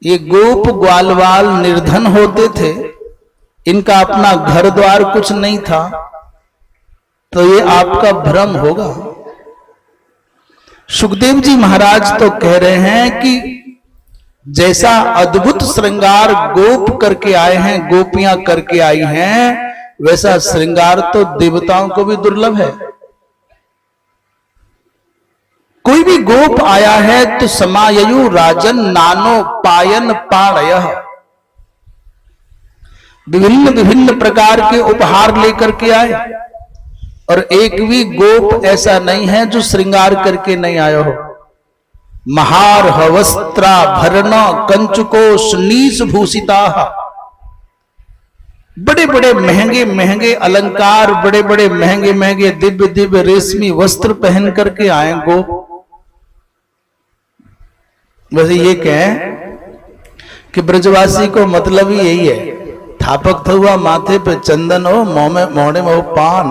ये गोप ग्वालवाल निर्धन होते थे, इनका अपना घर द्वार कुछ नहीं था, तो ये आपका भ्रम होगा। सुखदेव जी महाराज तो कह रहे हैं कि जैसा अद्भुत श्रृंगार गोप करके आए हैं, गोपियां करके आई हैं, वैसा श्रृंगार तो देवताओं को भी दुर्लभ है। कोई भी गोप आया है तो समाययु राजन नानो पायन पाणयः, विभिन्न विभिन्न प्रकार के उपहार लेकर के आए, और एक भी गोप ऐसा नहीं है जो श्रृंगार करके नहीं आया हो। महार वस्त्राभरण कंचुको नीस भूषिता, बड़े बड़े महंगे महंगे अलंकार, बड़े बड़े महंगे महंगे दिव्य दिव्य रेशमी वस्त्र पहन करके आए गोप। वैसे ये कहें कि ब्रजवासी को मतलब ही यही है, थापक हुआ माथे पे चंदन हो, मोड़े में हो पान,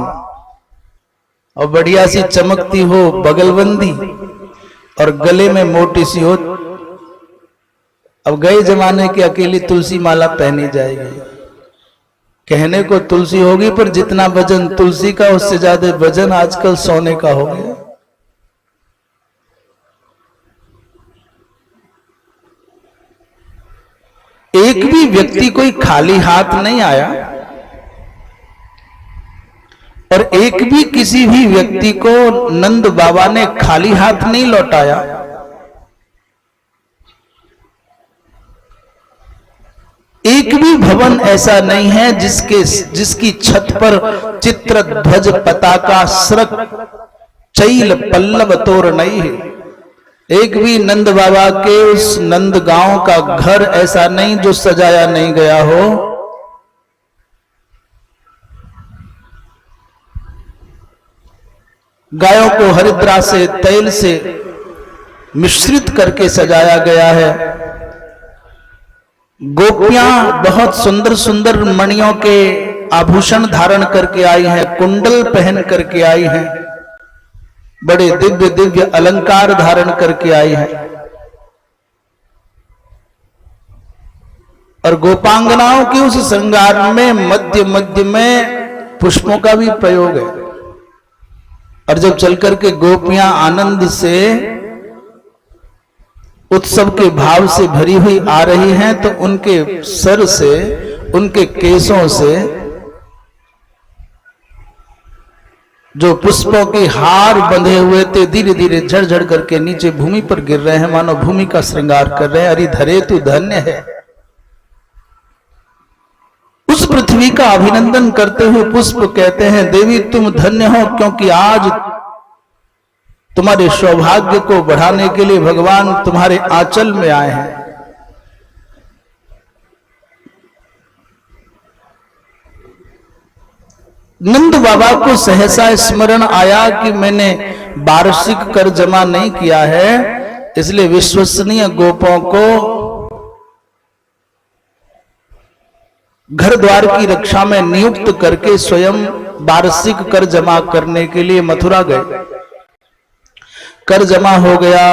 और बढ़िया सी चमकती हो बगलबंदी, और गले में मोटी सी हो। अब गए जमाने की अकेली तुलसी माला पहनी जाएगी। कहने को तुलसी होगी, पर जितना वजन तुलसी का उससे ज्यादा वजन आजकल सोने का हो गया। एक भी व्यक्ति कोई खाली हाथ नहीं आया, और एक भी किसी भी व्यक्ति को नंद बाबा ने खाली हाथ नहीं लौटाया। एक भी भवन ऐसा नहीं है जिसकी छत पर चित्र ध्वज पताका स्रक चैल पल्लव तोर नहीं है। एक भी नंद बाबा के उस नंद गांव का घर ऐसा नहीं जो सजाया नहीं गया हो। गायों को हरिद्रा से तैल से मिश्रित करके सजाया गया है। गोपियां बहुत सुंदर सुंदर मणियों के आभूषण धारण करके आई हैं, कुंडल पहन करके आई हैं, बड़े दिव्य दिव्य अलंकार धारण करके आई हैं। और गोपांगनाओं के उस श्रृंगार में मध्य मध्य में पुष्पों का भी प्रयोग है। और जब चलकर के गोपियां आनंद से उत्सव के भाव से भरी हुई आ रही हैं, तो उनके सर से, उनके केसों से जो पुष्पों के हार बंधे हुए थे धीरे धीरे झड़झड़ करके नीचे भूमि पर गिर रहे हैं, मानो भूमि का श्रृंगार कर रहे हैं। अरे धरे तू धन्य है। उस पृथ्वी का अभिनंदन करते हुए पुष्प कहते हैं, देवी तुम धन्य हो, क्योंकि आज तुम्हारे सौभाग्य को बढ़ाने के लिए भगवान तुम्हारे आंचल में आए हैं। नंद बाबा को सहसा स्मरण आया कि मैंने वार्षिक कर जमा नहीं किया है, इसलिए विश्वसनीय गोपों को घर द्वार की रक्षा में नियुक्त करके स्वयं वार्षिक कर जमा करने के लिए मथुरा गए। कर जमा हो गया,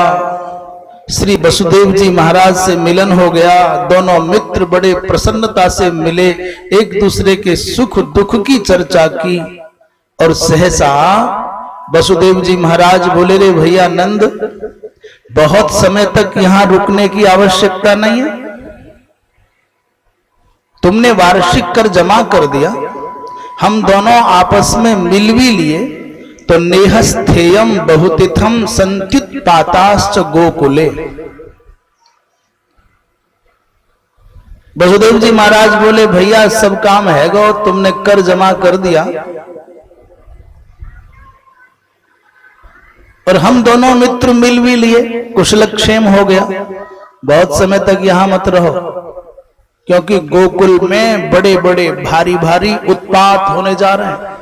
श्री वसुदेव जी महाराज से मिलन हो गया। दोनों मित्र बड़े प्रसन्नता से मिले, एक दूसरे के सुख दुख की चर्चा की। और सहसा वसुदेव जी महाराज बोले, रे भैया नंद, बहुत समय तक यहां रुकने की आवश्यकता नहीं है। तुमने वार्षिक कर जमा कर दिया, हम दोनों आपस में मिल भी लिए, तो नेहस्थेयम बहुतिथम संत्युत्पाताश्च गोकुले। वसुदेव जी महाराज बोले, भैया सब काम है गो, तुमने कर जमा कर दिया, और हम दोनों मित्र मिल भी लिए, कुशलक्षेम हो गया। बहुत समय तक यहां मत रहो, क्योंकि गोकुल में बड़े बड़े भारी भारी उत्पात होने जा रहे हैं।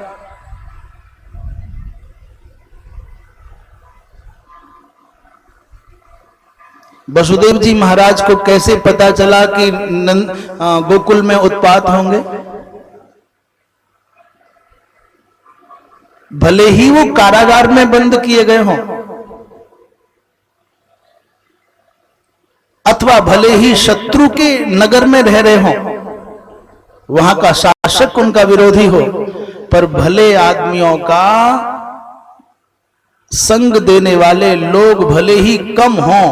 वसुदेव जी महाराज को कैसे पता चला कि गोकुल में उत्पात होंगे? भले ही वो कारागार में बंद किए गए हों, अथवा भले ही शत्रु के नगर में रह रहे हों, वहां का शासक उनका विरोधी हो, पर भले आदमियों का संग देने वाले लोग भले ही कम हों,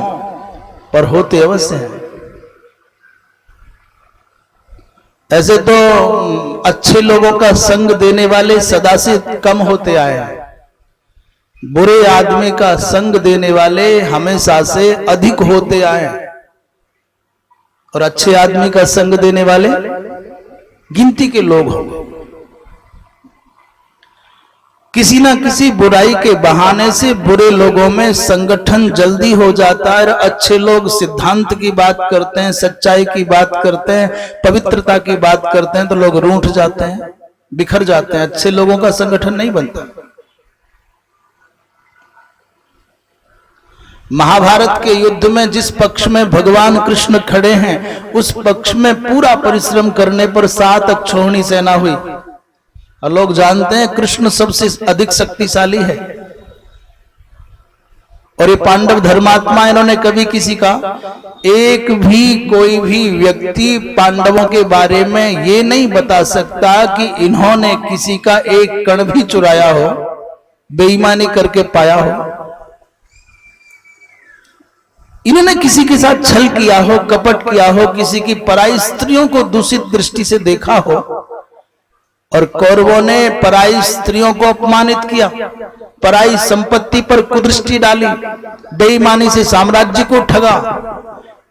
पर होते अवश्य हैं। ऐसे तो अच्छे लोगों का संग देने वाले सदा से कम होते आए हैं, बुरे आदमी का संग देने वाले हमेशा से अधिक होते आए हैं, और अच्छे आदमी का संग देने वाले गिनती के लोग होंगे। किसी ना किसी बुराई के बहाने से बुरे लोगों में संगठन जल्दी हो जाता है, और अच्छे लोग सिद्धांत की बात करते हैं, सच्चाई की बात करते हैं, पवित्रता की बात करते हैं, तो लोग रूठ जाते हैं, बिखर जाते हैं, अच्छे लोगों का संगठन नहीं बनता। महाभारत के युद्ध में जिस पक्ष में भगवान कृष्ण खड़े हैं, उस पक्ष में पूरा परिश्रम करने पर 7 अक्षौहिणी सेना हुई, और लोग जानते हैं कृष्ण सबसे अधिक शक्तिशाली है। और ये पांडव धर्मात्मा, इन्होंने कभी किसी का एक भी कोई भी व्यक्ति पांडवों के बारे में ये नहीं बता सकता कि इन्होंने किसी का एक कण भी चुराया हो, बेईमानी करके पाया हो, इन्होंने किसी के साथ छल किया हो, कपट किया हो, किसी की पराई स्त्रियों को दूषित दृष्टि से देखा हो। और कौरवों ने पराई स्त्रियों को अपमानित किया, पराई संपत्ति पर कुदृष्टि डाली, बेईमानी से साम्राज्य को ठगा।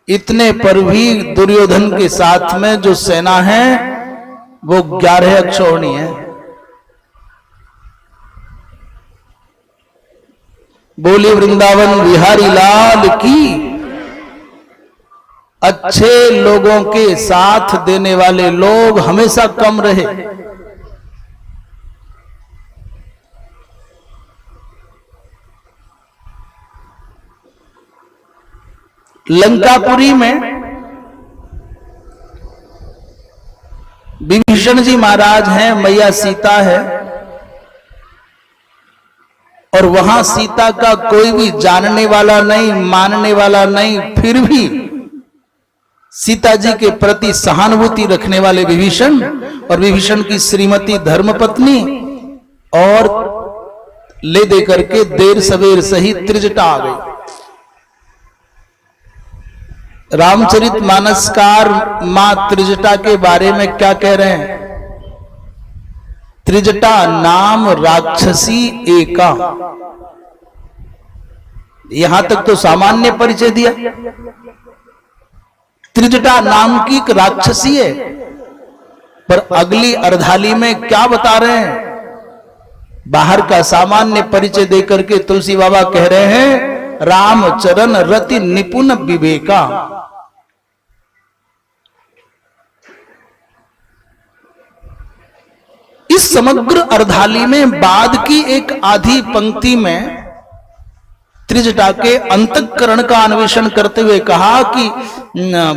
इतने पर भी दुर्योधन के साथ में जो सेना है वो 11 अक्षौहिणी है। बोली वृंदावन बिहारी लाल की। अच्छे लोगों के साथ देने वाले लोग हमेशा कम रहे। लंकापुरी में विभीषण जी महाराज हैं, मैया सीता है, और वहां सीता का कोई भी जानने वाला नहीं, मानने वाला नहीं, फिर भी सीता जी के प्रति सहानुभूति रखने वाले विभीषण और विभीषण की श्रीमती धर्मपत्नी, और ले दे करके देर सवेर सही त्रिजटा आ गई। रामचरित मानसकार मां त्रिजटा के बारे में क्या कह रहे हैं? त्रिजटा नाम राक्षसी एका। यहां तक तो सामान्य परिचय दिया, त्रिजटा नाम की एक राक्षसी है, पर अगली अर्धाली में क्या बता रहे हैं? बाहर का सामान्य परिचय देकर के तुलसी बाबा कह रहे हैं रामचरण रति निपुण विवेका। इस समग्र अर्धाली में बाद की एक आधी पंक्ति में त्रिजटा के अंतःकरण का अन्वेषण करते हुए कहा कि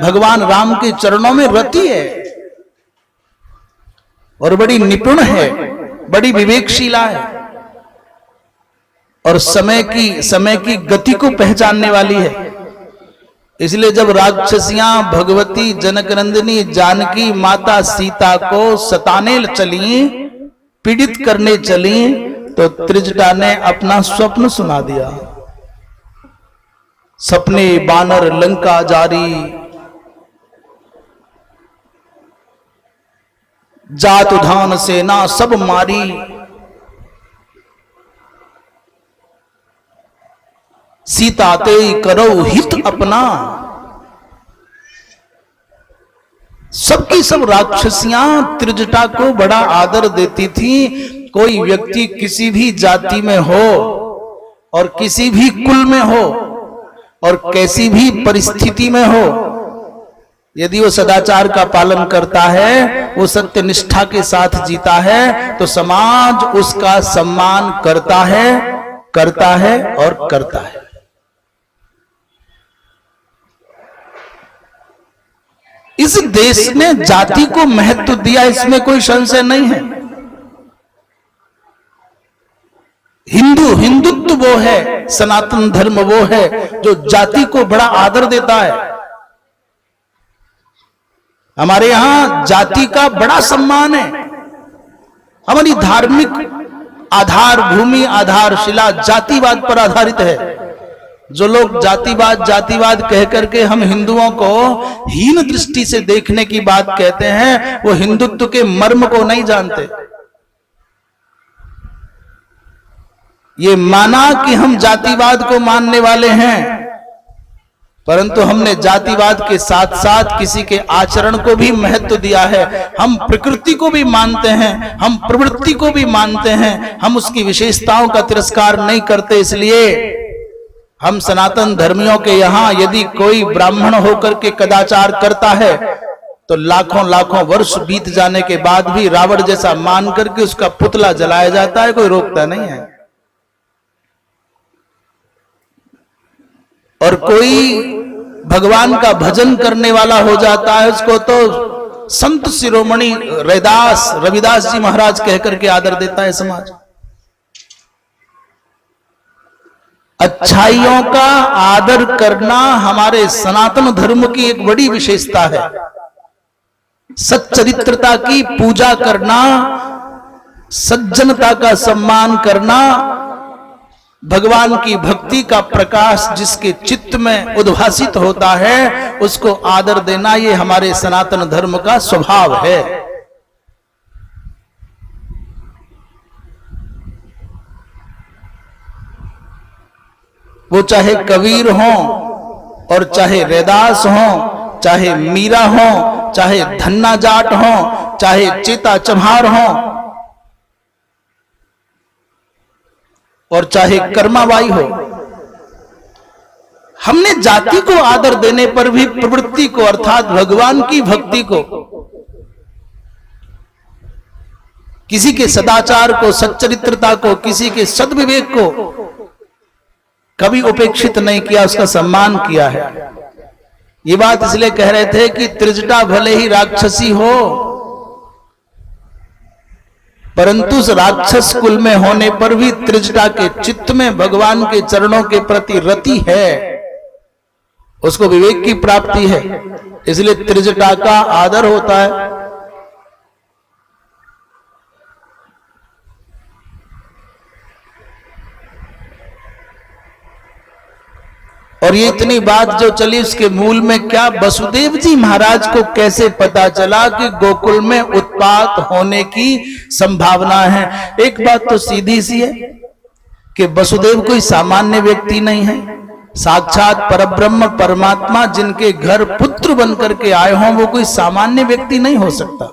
भगवान राम के चरणों में रति है और बड़ी निपुण है, बड़ी विवेकशीला है, और समय की गति को पहचानने वाली है। इसलिए जब राक्षसियां भगवती जनकनंदिनी जानकी माता सीता को सताने चली, पीड़ित करने चली, तो त्रिजटा ने अपना स्वप्न सुना दिया। सपने बानर लंका जारी, जात उधान सेना सब मारी, सीता ते करो हित अपना। सबकी सब राक्षसियां त्रिजटा को बड़ा आदर देती थी। कोई व्यक्ति किसी भी जाति में हो और किसी भी कुल में हो और कैसी भी परिस्थिति में हो, यदि वो सदाचार का पालन करता है, वो सत्य निष्ठा के साथ जीता है, तो समाज उसका सम्मान करता है और करता है। इस देश ने जाति को महत्व दिया, इसमें कोई संशय नहीं है। हिंदुत्व वो है, सनातन धर्म वो है जो जाति को बड़ा आदर देता है। हमारे यहां जाति का बड़ा सम्मान है। हमारी धार्मिक आधार भूमि आधारशिला जातिवाद पर आधारित है। जो लोग जातिवाद कह करके हम हिंदुओं को हीन दृष्टि से देखने की बात कहते हैं, वो हिंदुत्व के मर्म को नहीं जानते। ये माना कि हम जातिवाद को मानने वाले हैं, परंतु हमने जातिवाद के साथ साथ किसी के आचरण को भी महत्व दिया है। हम प्रकृति को भी मानते हैं, हम प्रवृत्ति को भी मानते हैं, हम उसकी विशेषताओं का तिरस्कार नहीं करते। इसलिए हम सनातन धर्मियों के यहां यदि कोई ब्राह्मण होकर के कदाचार करता है तो लाखों लाखों वर्ष बीत जाने के बाद भी रावण जैसा मान करके उसका पुतला जलाया जाता है, कोई रोकता नहीं है। और कोई भगवान का भजन करने वाला हो जाता है, उसको तो संत शिरोमणि रविदास जी महाराज कहकर के आदर देता है समाज। अच्छाइयों का आदर करना हमारे सनातन धर्म की एक बड़ी विशेषता है। सच्चरित्रता की पूजा करना, सज्जनता का सम्मान करना, भगवान की भक्ति का प्रकाश जिसके चित्त में उद्भासित होता है उसको आदर देना, ये हमारे सनातन धर्म का स्वभाव है। वो चाहे कबीर हो और चाहे रैदास हो, चाहे मीरा हो, चाहे धन्ना जाट हो, चाहे चेता चम्हार हो और चाहे कर्माबाई हो। हमने जाति को आदर देने पर भी प्रवृत्ति को अर्थात भगवान की भक्ति को, किसी के सदाचार को, सच्चरित्रता को, किसी के सद्विवेक को कभी उपेक्षित नहीं किया, उसका सम्मान किया है। ये बात इसलिए कह रहे थे कि त्रिजटा भले ही राक्षसी हो, परंतु उस राक्षस कुल में होने पर भी त्रिजटा के चित्त में भगवान के चरणों के प्रति रति है, उसको विवेक की प्राप्ति है, इसलिए त्रिजटा का आदर होता है। और ये इतनी बात जो चली उसके मूल में क्या, वसुदेव जी महाराज को कैसे पता चला कि गोकुल में उत्पात होने की संभावना है। एक बात तो सीधी सी है कि वसुदेव कोई सामान्य व्यक्ति नहीं है, साक्षात परब्रह्म परमात्मा जिनके घर पुत्र बनकर के आए हों वो कोई सामान्य व्यक्ति नहीं हो सकता।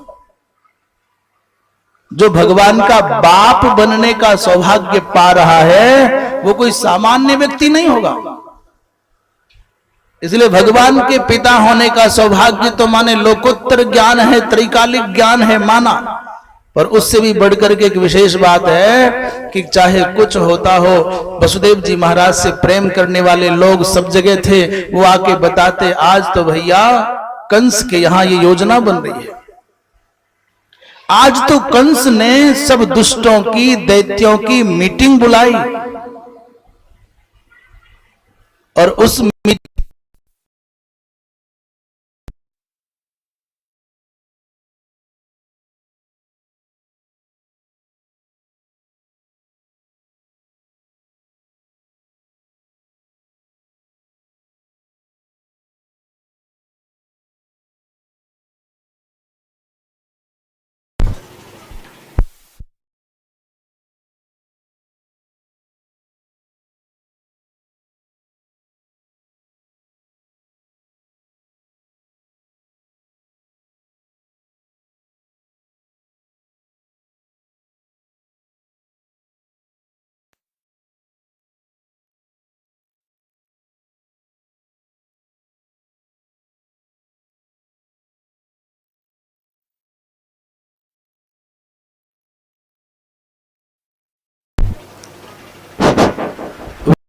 जो भगवान का बाप बनने का सौभाग्य पा रहा है वो कोई सामान्य व्यक्ति नहीं होगा। इसलिए भगवान के पिता होने का सौभाग्य तो माने लोकोत्तर ज्ञान है, त्रैकालिक ज्ञान है माना, पर उससे भी बढ़कर के एक विशेष बात है कि चाहे कुछ होता हो, वसुदेव जी महाराज से प्रेम करने वाले लोग सब जगह थे, वो आके बताते आज तो भैया कंस के यहां ये योजना बन रही है, आज तो कंस ने सब दुष्टों की दैत्यों की मीटिंग बुलाई और उस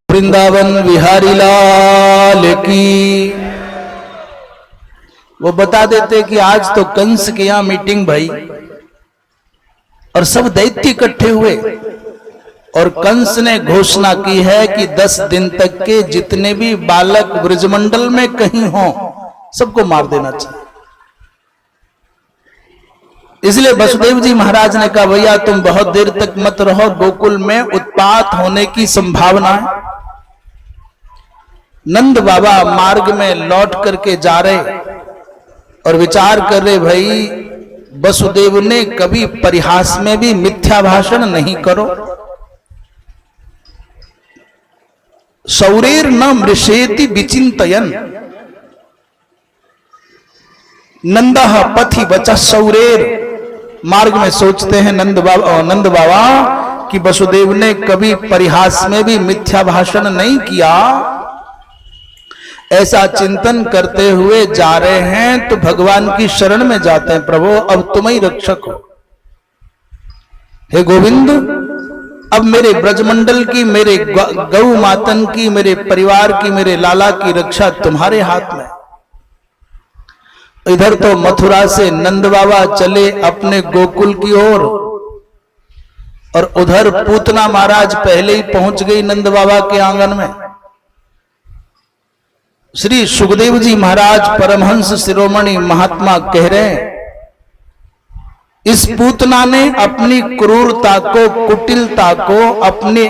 वृंदावन बिहारी लाल की। वो बता देते कि आज तो कंस के यहां मीटिंग भई और सब दैत्य इकट्ठे हुए और कंस ने घोषणा की है कि 10 दिन तक के जितने भी बालक ब्रजमंडल में कहीं हों सबको मार देना चाहिए। इसलिए वसुदेव जी महाराज ने कहा भैया तुम बहुत देर तक मत रहो, गोकुल में उत्पात होने की संभावना है। नंद बाबा मार्ग में लौट करके जा रहे और विचार कर रहे, भाई वसुदेव ने कभी परिहास में भी मिथ्या भाषण नहीं करो। सौरेर न मृषेति विचिंतयन नंदः पथि बचा सौरेर। मार्ग में सोचते हैं नंद बाबा कि वसुदेव ने कभी परिहास में भी मिथ्या भाषण नहीं किया। ऐसा चिंतन करते हुए जा रहे हैं तो भगवान की शरण में जाते हैं, प्रभु अब तुम ही रक्षक हो। हे गोविंद, अब मेरे ब्रजमंडल की, मेरे गौ मातन की, मेरे परिवार की, मेरे लाला की रक्षा तुम्हारे हाथ में। इधर तो मथुरा से नंद बाबा चले अपने गोकुल की ओर और उधर पूतना महाराज पहले ही पहुंच गई नंद बाबा के आंगन में। श्री सुखदेव जी महाराज परमहंस शिरोमणि महात्मा कह रहे हैं, इस पूतना ने अपनी क्रूरता को, कुटिलता को, अपने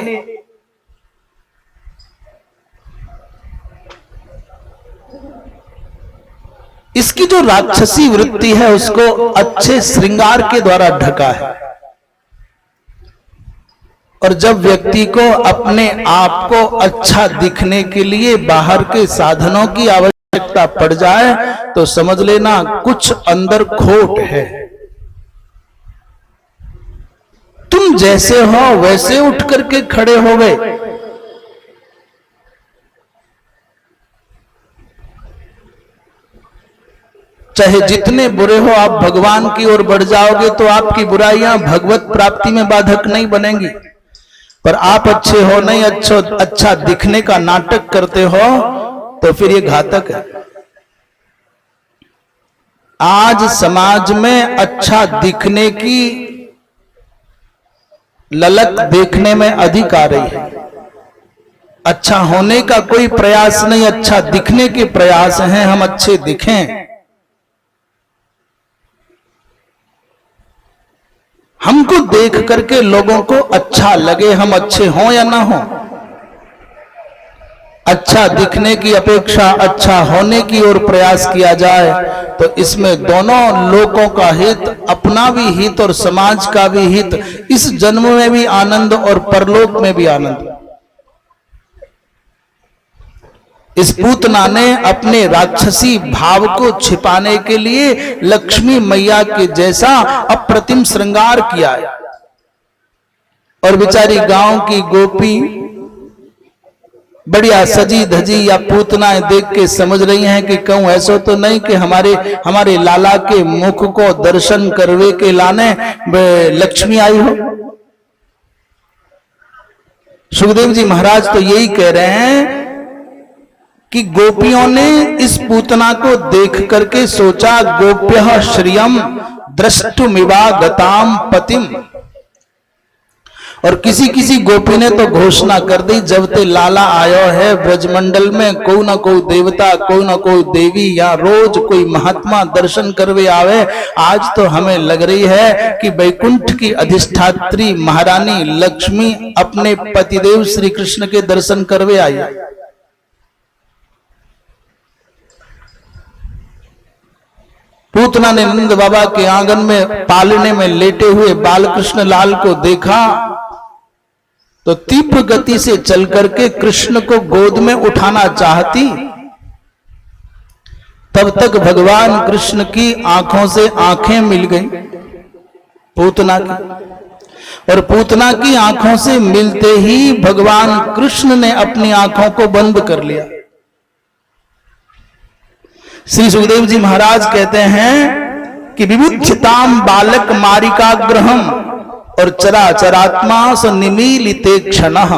इसकी जो राक्षसी वृत्ति है उसको अच्छे श्रृंगार के द्वारा ढका है। और जब व्यक्ति को अपने आप को अच्छा दिखने के लिए बाहर के साधनों की आवश्यकता पड़ जाए तो समझ लेना कुछ अंदर खोट है। तुम जैसे हो वैसे उठ करके खड़े हो गए। चाहे जितने बुरे हो, आप भगवान की ओर बढ़ जाओगे तो आपकी बुराइयां भगवत प्राप्ति में बाधक नहीं बनेंगी। पर आप अच्छे हो नहीं, अच्छा दिखने का नाटक करते हो तो फिर ये घातक है। आज समाज में अच्छा दिखने की ललक देखने में अधिक आ रही है। अच्छा होने का कोई प्रयास नहीं, अच्छा दिखने के प्रयास हैं, हम अच्छे दिखें। हमको देख करके लोगों को अच्छा लगे, हम अच्छे हों या ना हो। अच्छा दिखने की अपेक्षा अच्छा होने की ओर प्रयास किया जाए तो इसमें दोनों लोगों का हित, अपना भी हित और समाज का भी हित, इस जन्म में भी आनंद और परलोक में भी आनंद। इस पूतना ने अपने राक्षसी भाव को छिपाने के लिए लक्ष्मी मैया के जैसा अप्रतिम श्रृंगार किया है। और बेचारी गांव की गोपी बढ़िया सजी धजी या पूतनाएं देख के समझ रही हैं कि कहूं ऐसा तो नहीं कि हमारे लाला के मुख को दर्शन करवे के लाने लक्ष्मी आई हो। सुखदेव जी महाराज तो यही कह रहे हैं कि गोपियों ने इस पूतना को देख करके सोचा, गोप्यः श्रियम द्रष्टुमिवा गताम पतिम। और किसी किसी गोपी ने तो घोषणा कर दी, जब ते लाला आयो है ब्रजमंडल में, कोई ना कोई देवता, कोई ना कोई देवी या रोज कोई महात्मा दर्शन करवे आवे। आज तो हमें लग रही है कि वैकुंठ की अधिष्ठात्री महारानी लक्ष्मी अपने पतिदेव श्री कृष्ण के दर्शन करवे आई। पूतना ने नंद बाबा के आंगन में पालने में लेटे हुए बालकृष्ण लाल को देखा तो तीव्र गति से चल करके कृष्ण को गोद में उठाना चाहती। तब तक भगवान कृष्ण की आंखों से आंखें मिल गई पूतना की, और पूतना की आंखों से मिलते ही भगवान कृष्ण ने अपनी आंखों को बंद कर लिया। श्री सुखदेव जी महाराज कहते हैं कि विबुध्यताम बालक मारिका ग्रहम और चराचरात्मा स निमीलिते क्षणः।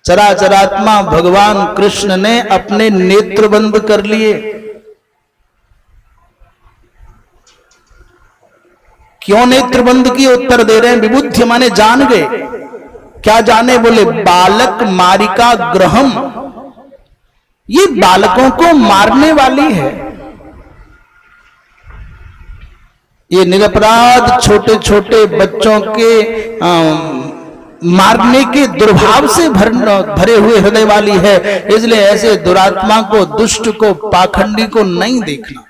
चराचरात्मा भगवान कृष्ण ने अपने नेत्र बंद कर लिए। क्यों नेत्र बंद किए? उत्तर दे रहे हैं, विबुद्ध माने जान गए। क्या जाने? बोले बालक मारिका ग्रहम, ये बालकों को मारने वाली है। ये निरपराध छोटे छोटे बच्चों के मारने के दुर्भाव से भरे हुए हृदय वाली है। इसलिए ऐसे दुरात्मा को, दुष्ट को, पाखंडी को नहीं देखना।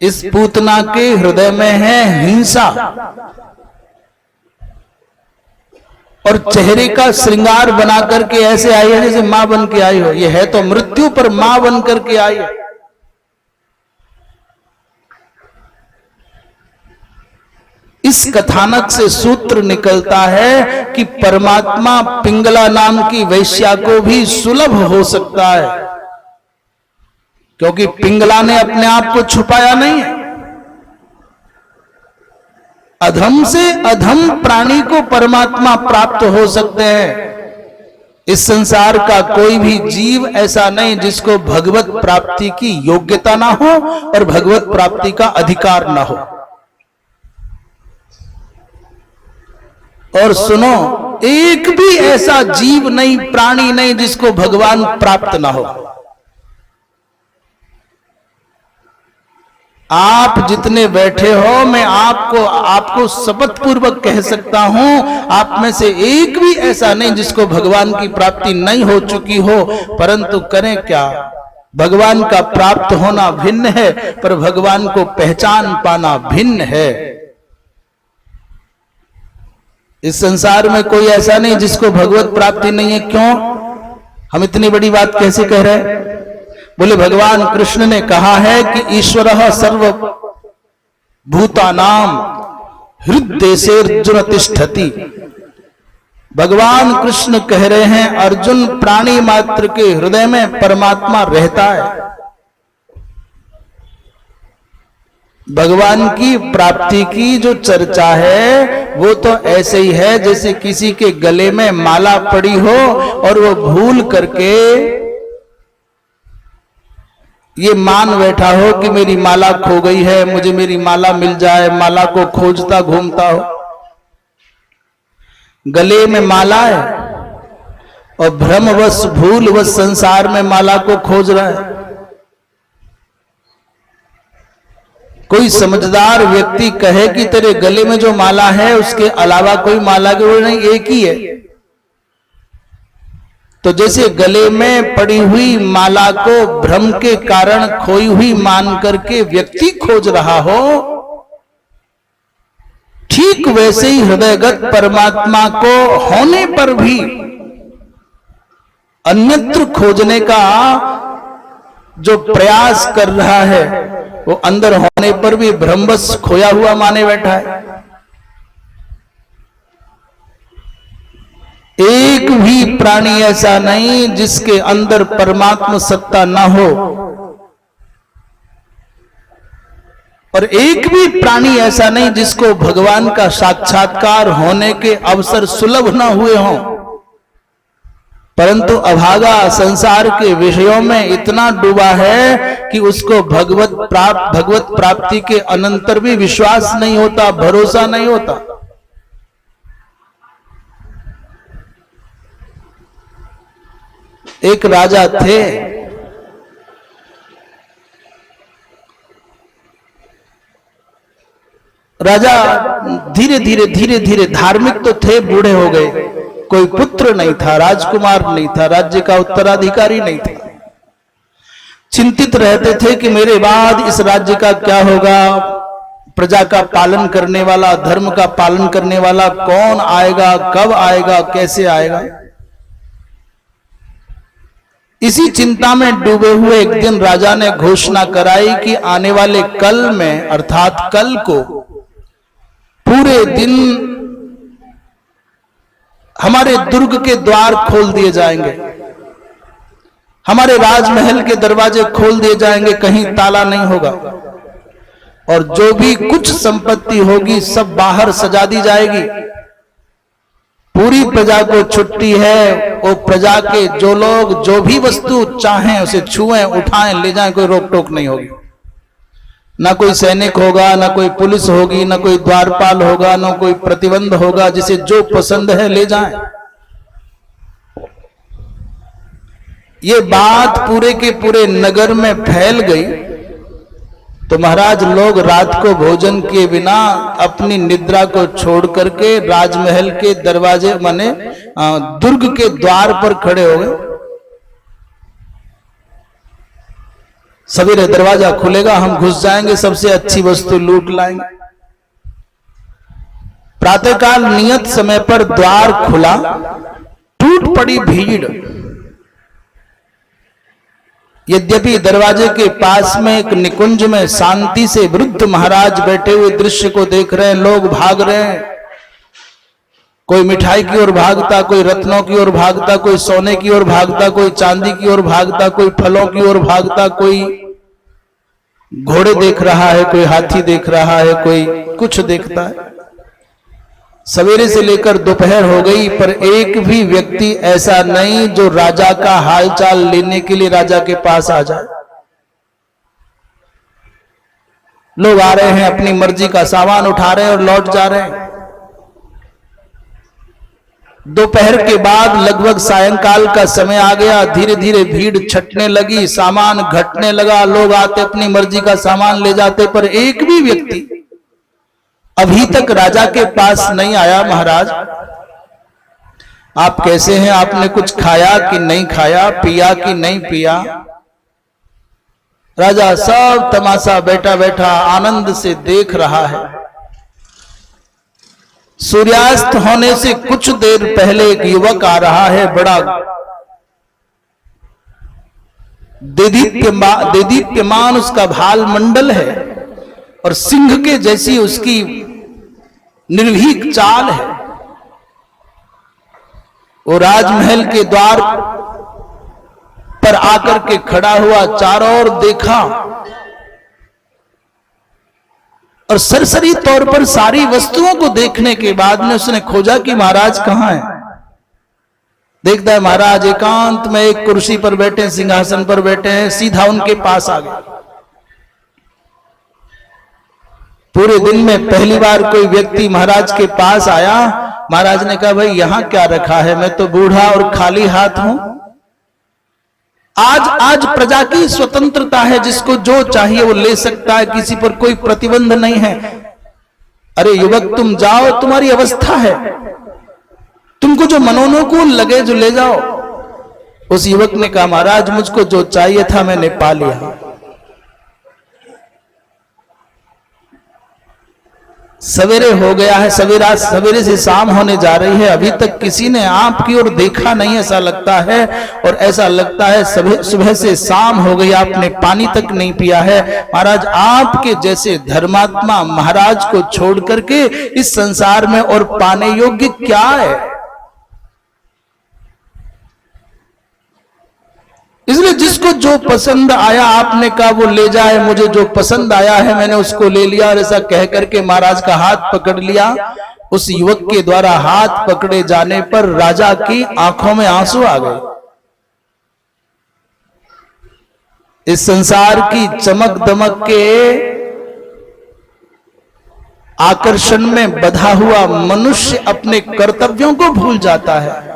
इस पूतना के हृदय में है हिंसा और चेहरे का श्रृंगार बना करके ऐसे आई है जैसे मां बन के आई हो। ये है तो मृत्यु पर मां बन करके आई है। इस कथानक से सूत्र निकलता है कि परमात्मा पिंगला नाम की वैश्या को भी सुलभ हो सकता है, क्योंकि पिंगला ने अपने आप को छुपाया नहीं है। अधम से अधम प्राणी को परमात्मा प्राप्त हो सकते हैं। इस संसार का कोई भी जीव ऐसा नहीं जिसको भगवत प्राप्ति की योग्यता ना हो और भगवत प्राप्ति का अधिकार ना हो। और सुनो, एक भी ऐसा जीव नहीं, प्राणी नहीं जिसको भगवान प्राप्त ना हो। आप जितने बैठे हो, मैं आपको शपथ पूर्वक कह सकता हूं, आप में से एक भी ऐसा नहीं जिसको भगवान की प्राप्ति नहीं हो चुकी हो। परंतु करें क्या, भगवान का प्राप्त होना भिन्न है, पर भगवान को पहचान पाना भिन्न है। इस संसार में कोई ऐसा नहीं जिसको भगवत प्राप्ति नहीं है। क्यों हम इतनी बड़ी बात कैसे कह रहे हैं? बोले भगवान कृष्ण ने कहा है कि ईश्वरः सर्व भूतानाम हृदयसेर्जुन तिष्ठति। भगवान कृष्ण कह रहे हैं अर्जुन, प्राणी मात्र के हृदय में परमात्मा रहता है। भगवान की प्राप्ति की जो चर्चा है वो तो ऐसे ही है जैसे किसी के गले में माला पड़ी हो और वो भूल करके ये मान बैठा हो कि मेरी माला खो गई है, मुझे मेरी माला मिल जाए, माला को खोजता घूमता हो। गले में माला है और भ्रमवश भूलवश संसार में माला को खोज रहा है। कोई समझदार व्यक्ति कहे कि तेरे गले में जो माला है उसके अलावा कोई माला की नहीं, एक ही है। तो जैसे गले में पड़ी हुई माला को भ्रम के कारण खोई हुई मान करके व्यक्ति खोज रहा हो, ठीक वैसे ही हृदयगत परमात्मा को होने पर भी अन्यत्र खोजने का जो प्रयास कर रहा है वो अंदर होने पर भी भ्रमवश खोया हुआ माने बैठा है। एक भी प्राणी ऐसा नहीं जिसके अंदर परमात्मा सत्ता ना हो, और एक भी प्राणी ऐसा नहीं जिसको भगवान का साक्षात्कार होने के अवसर सुलभ ना हुए हों। परंतु अभागा संसार के विषयों में इतना डूबा है कि उसको भगवत प्राप्ति के अनंतर भी विश्वास नहीं होता, भरोसा नहीं होता। एक राजा थे, राजा धीरे धीरे धार्मिक तो थे, बूढ़े हो गए, कोई पुत्र नहीं था, राजकुमार नहीं था, राज्य का उत्तराधिकारी नहीं था। चिंतित रहते थे कि मेरे बाद इस राज्य का क्या होगा, प्रजा का पालन करने वाला, धर्म का पालन करने वाला कौन आएगा, कब आएगा, कैसे आएगा। इसी चिंता में डूबे हुए एक दिन राजा ने घोषणा कराई कि आने वाले कल में, अर्थात कल को पूरे दिन हमारे दुर्ग के द्वार खोल दिए जाएंगे, हमारे राजमहल के दरवाजे खोल दिए जाएंगे, कहीं ताला नहीं होगा, और जो भी कुछ संपत्ति होगी सब बाहर सजा दी जाएगी। पूरी प्रजा को छुट्टी है, वो प्रजा के जो लोग जो भी वस्तु चाहें उसे छुएं, उठाएं, ले जाएं, कोई रोक टोक नहीं होगी। ना कोई सैनिक होगा, ना कोई पुलिस होगी, ना कोई द्वारपाल होगा, ना कोई प्रतिबंध होगा, जिसे जो पसंद है ले जाएं। ये बात पूरे के पूरे नगर में फैल गई तो महाराज लोग रात को भोजन किए बिना अपनी निद्रा को छोड़ करके राजमहल के दरवाजे माने दुर्ग के द्वार पर खड़े हो गए। सवेरे दरवाजा खुलेगा, हम घुस जाएंगे, सबसे अच्छी वस्तु लूट लाएंगे। प्रातःकाल नियत समय पर द्वार खुला, टूट पड़ी भीड़। यद्यपि दरवाजे के पास में एक निकुंज में शांति से वृद्ध महाराज बैठे हुए दृश्य को देख रहे हैं, लोग भाग रहे हैं। कोई मिठाई की ओर भागता, कोई रत्नों की ओर भागता, कोई सोने की ओर भागता, कोई चांदी की ओर भागता, कोई फलों की ओर भागता, कोई घोड़े देख रहा है, कोई हाथी देख रहा है, कोई कुछ देखता है। सवेरे से लेकर दोपहर हो गई, पर एक भी व्यक्ति ऐसा नहीं जो राजा का हालचाल लेने के लिए राजा के पास आ जाए। लोग आ रहे हैं, अपनी मर्जी का सामान उठा रहे हैं और लौट जा रहे हैं। दोपहर के बाद लगभग सायंकाल का समय आ गया, धीरे धीरे भीड़ छटने लगी, सामान घटने लगा, लोग आते अपनी मर्जी का सामान ले जाते, पर एक भी व्यक्ति अभी तक राजा के पास नहीं आया। महाराज आप कैसे हैं, आपने कुछ खाया कि नहीं खाया, पिया कि नहीं पिया? राजा सब तमाशा बैठा बैठा आनंद से देख रहा है। सूर्यास्त होने से कुछ देर पहले एक युवक आ रहा है, बड़ा देदीप्यमान उसका भाल मंडल है और सिंह के जैसी उसकी निर्भीक चाल है। वो राजमहल के द्वार पर आकर के खड़ा हुआ, चारों ओर देखा और सरसरी तौर पर सारी वस्तुओं को देखने के बाद में उसने खोजा कि महाराज कहां है। देखता है महाराज एकांत में एक कुर्सी पर बैठे, सिंहासन पर बैठे हैं। सीधा उनके पास आ गया। पूरे दिन में पहली बार कोई व्यक्ति महाराज के पास आया। महाराज ने कहा, भाई यहां क्या रखा है, मैं तो बूढ़ा और खाली हाथ हूं। आज प्रजा की स्वतंत्रता है, जिसको जो चाहिए वो ले सकता है, किसी पर कोई प्रतिबंध नहीं है। अरे युवक तुम जाओ, तुम्हारी अवस्था है, तुमको जो मनोनुकूल लगे जो ले जाओ। उस युवक ने कहा, महाराज मुझको जो चाहिए था मैंने पा लिया। सवेरे हो गया है, सवेरे से शाम होने जा रही है, अभी तक किसी ने आपकी ओर देखा नहीं, ऐसा लगता है। और ऐसा लगता है सुबह से शाम हो गई, आपने पानी तक नहीं पिया है। महाराज आपके जैसे धर्मात्मा महाराज को छोड़ करके इस संसार में और पाने योग्य क्या है? इसलिए जिसको जो पसंद आया आपने कहा वो ले जाए, मुझे जो पसंद आया है मैंने उसको ले लिया। और ऐसा कह करके महाराज का हाथ पकड़ लिया। उस युवक के द्वारा हाथ पकड़े जाने पर राजा की आंखों में आंसू आ गए। इस संसार की चमक दमक के आकर्षण में बंधा हुआ मनुष्य अपने कर्तव्यों को भूल जाता है।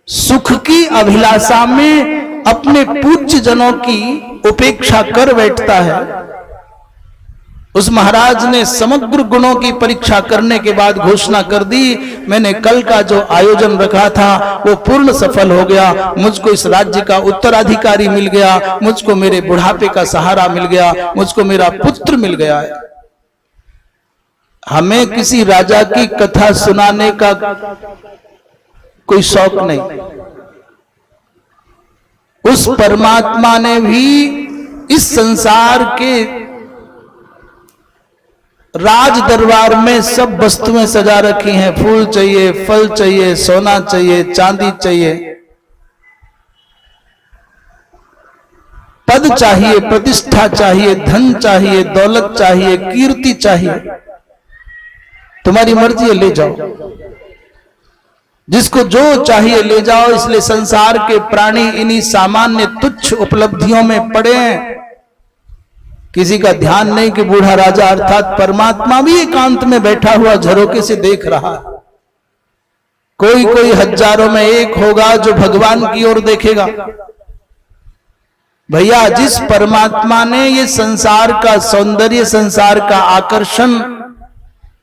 सुख की अभिलाषा में अपने पूज्य जनों की उपेक्षा कर बैठता है। उस महाराज ने समग्र गुणों की परीक्षा करने के बाद घोषणा कर दी, मैंने कल का जो आयोजन रखा था वो पूर्ण सफल हो गया। मुझको इस राज्य का उत्तराधिकारी मिल गया, मुझको मेरे बुढ़ापे का सहारा मिल गया, मुझको मेरा पुत्र मिल गया है। हमें किसी राजा की कथा सुनाने का कोई शौक नहीं। उस परमात्मा ने भी इस संसार के राज दरबार में सब वस्तुएं सजा रखी हैं। फूल चाहिए, फल चाहिए, सोना चाहिए, चांदी चाहिए, पद चाहिए, प्रतिष्ठा चाहिए, धन चाहिए, दौलत चाहिए, कीर्ति चाहिए। तुम्हारी मर्जी है, ले जाओ, जिसको जो चाहिए ले जाओ। इसलिए संसार के प्राणी इन्हीं सामान्य तुच्छ उपलब्धियों में पड़े हैं। किसी का ध्यान नहीं कि बूढ़ा राजा अर्थात परमात्मा भी एकांत में बैठा हुआ झरोके से देख रहा है। कोई हजारों में एक होगा जो भगवान की ओर देखेगा, भैया जिस परमात्मा ने ये संसार का सौंदर्य, संसार का आकर्षण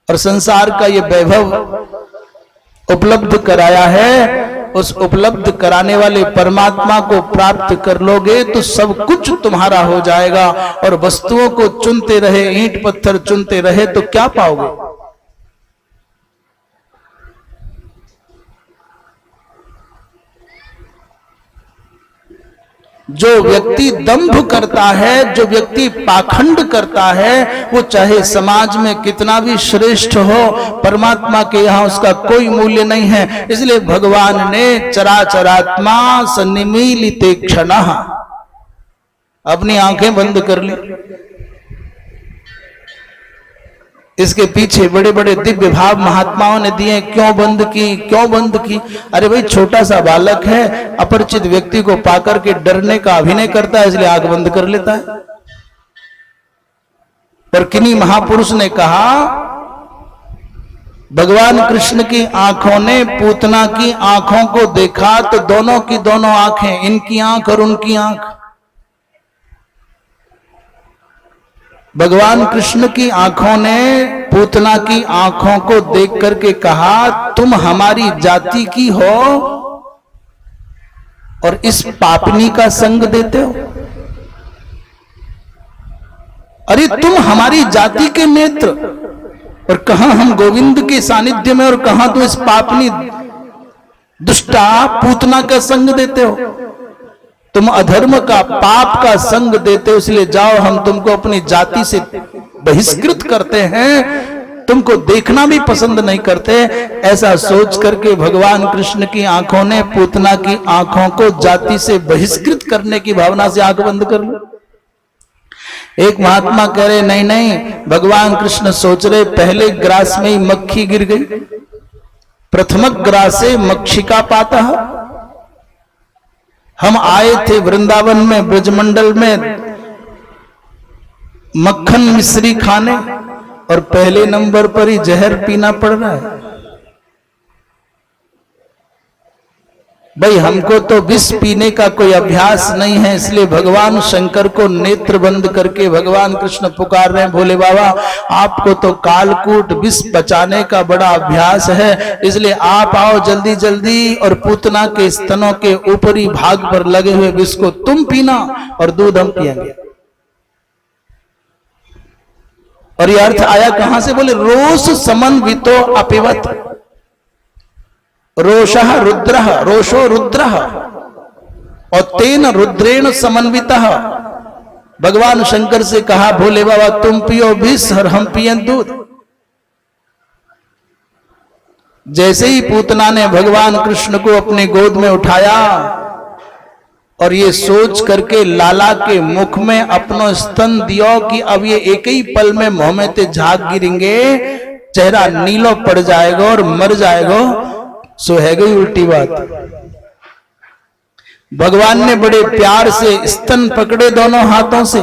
और संसार का ये वैभव उपलब्ध कराया है, उस उपलब्ध कराने वाले परमात्मा को प्राप्त कर लोगे तो सब कुछ तुम्हारा हो जाएगा। और वस्तुओं को चुनते रहे, ईंट पत्थर चुनते रहे तो क्या पाओगे? जो व्यक्ति दंभ करता है, जो व्यक्ति पाखंड करता है, वो चाहे समाज में कितना भी श्रेष्ठ हो, परमात्मा के यहाँ उसका कोई मूल्य नहीं है। इसलिए भगवान ने चराचरात्मा सन्निमीलिते क्षणः, अपनी आंखें बंद कर ली। इसके पीछे बड़े बड़े दिव्य भाव महात्माओं ने दिए। क्यों बंद की, क्यों बंद की? अरे भाई, छोटा सा बालक है, अपरिचित व्यक्ति को पाकर के डरने का अभिनय करता है, इसलिए आंख बंद कर लेता है। पर किन्हीं महापुरुष ने कहा, भगवान कृष्ण की आंखों ने पूतना की आंखों को देखा तो दोनों की दोनों आंखें, इनकी आंख और उनकी आंख, भगवान कृष्ण की आंखों ने पूतना की आंखों को देख करके कहा, तुम हमारी जाति की हो और इस पापनी का संग देते हो। अरे तुम हमारी जाति के नेत्र, और कहां हम गोविंद के सानिध्य में, और कहां तुम इस पापनी दुष्टा पूतना का संग देते हो। तुम अधर्म का, पाप का संग देते हो, इसलिए जाओ, हम तुमको अपनी जाति से बहिष्कृत करते हैं, तुमको देखना भी पसंद नहीं करते। ऐसा सोच करके भगवान कृष्ण की आंखों ने पूतना की आंखों को जाति से बहिष्कृत करने की भावना से आंख बंद कर ली। एक महात्मा कह रहे, नहीं नहीं, भगवान कृष्ण सोच रहे पहले ग्रास में ही मक्खी गिर गई, प्रथम ग्रासे मक्षिका पाता। हम आए थे वृंदावन में, ब्रजमंडल में मक्खन मिश्री खाने, और पहले नंबर पर ही जहर पीना पड़ रहा है। भाई, हमको तो विष पीने का कोई अभ्यास नहीं है, इसलिए भगवान शंकर को नेत्र बंद करके भगवान कृष्ण पुकार रहे हैं, भोले बाबा आपको तो कालकूट विष बचाने का बड़ा अभ्यास है, इसलिए आप आओ जल्दी जल्दी, और पूतना के स्तनों के ऊपरी भाग पर लगे हुए विष को तुम पीना और दूध हम पिएंगे। और ये अर्थ आया कहां से? बोले रोष समन्वितो अपिवत, रोषः रुद्रः, रोषो रुद्रः, और तेन रुद्रेण समन्वितः। भगवान शंकर से कहा, भोले बाबा तुम पियो विष और हम पिए दूध। जैसे ही पूतना ने भगवान कृष्ण को अपनी गोद में उठाया और ये सोच करके लाला के मुख में अपनो स्तन दियो कि अब ये एक ही पल में मुंह में ते झाग गिरेंगे, चेहरा नीलो पड़ जाएगा और मर जाएगा, सो है गई उल्टी बात। भगवान ने बड़े प्यार से स्तन पकड़े दोनों हाथों से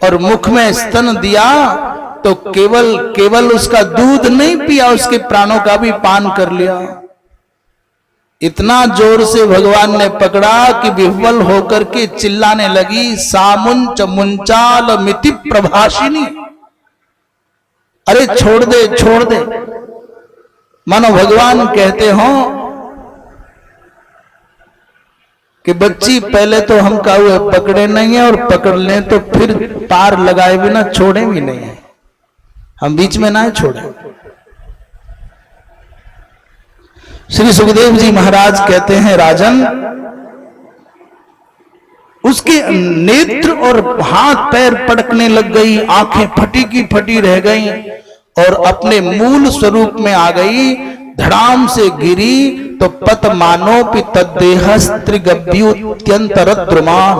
और मुख में स्तन दिया, तो केवल उसका दूध नहीं पिया, उसके प्राणों का भी पान कर लिया। इतना जोर से भगवान ने पकड़ा कि विह्वल होकर के चिल्लाने लगी, सामुंच मुंचाल मिति प्रभाषिनी। अरे छोड़ दे, छोड़ दे। मानो भगवान कहते हो कि बच्ची पहले तो हम काहुए पकड़े नहीं है, और पकड़ लें तो फिर तार लगाए बिना छोड़े भी नहीं है, हम बीच में ना छोड़े। श्री सुखदेव जी महाराज कहते हैं, राजन उसके नेत्र और हाथ पैर पटकने लग गई, आंखें फटी की फटी रह गई और अपने मूल स्वरूप में आ गई। धड़ाम से गिरी तो पतमानोपि तद्देहस्त्रिगभ्युत्यंतरद्रुमान।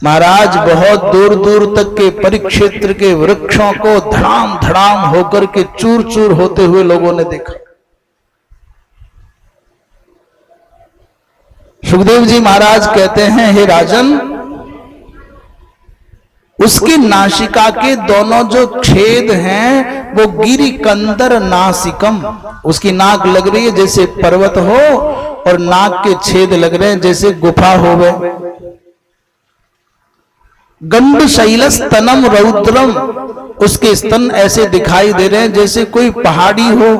महाराज बहुत दूर दूर तक के परिक्षेत्र के वृक्षों को धड़ाम धड़ाम होकर के चूर चूर होते हुए लोगों ने देखा। सुखदेव जी महाराज कहते हैं, हे राजन, उसकी नासिका के दोनों जो छेद हैं वो गिरि कंदर नासिकम, उसकी नाक लग रही है जैसे पर्वत हो और नाक के छेद लग रहे हैं जैसे गुफा हो गए। गंड शैलस तनम रौद्रम, उसके स्तन ऐसे दिखाई दे रहे हैं जैसे कोई पहाड़ी हो।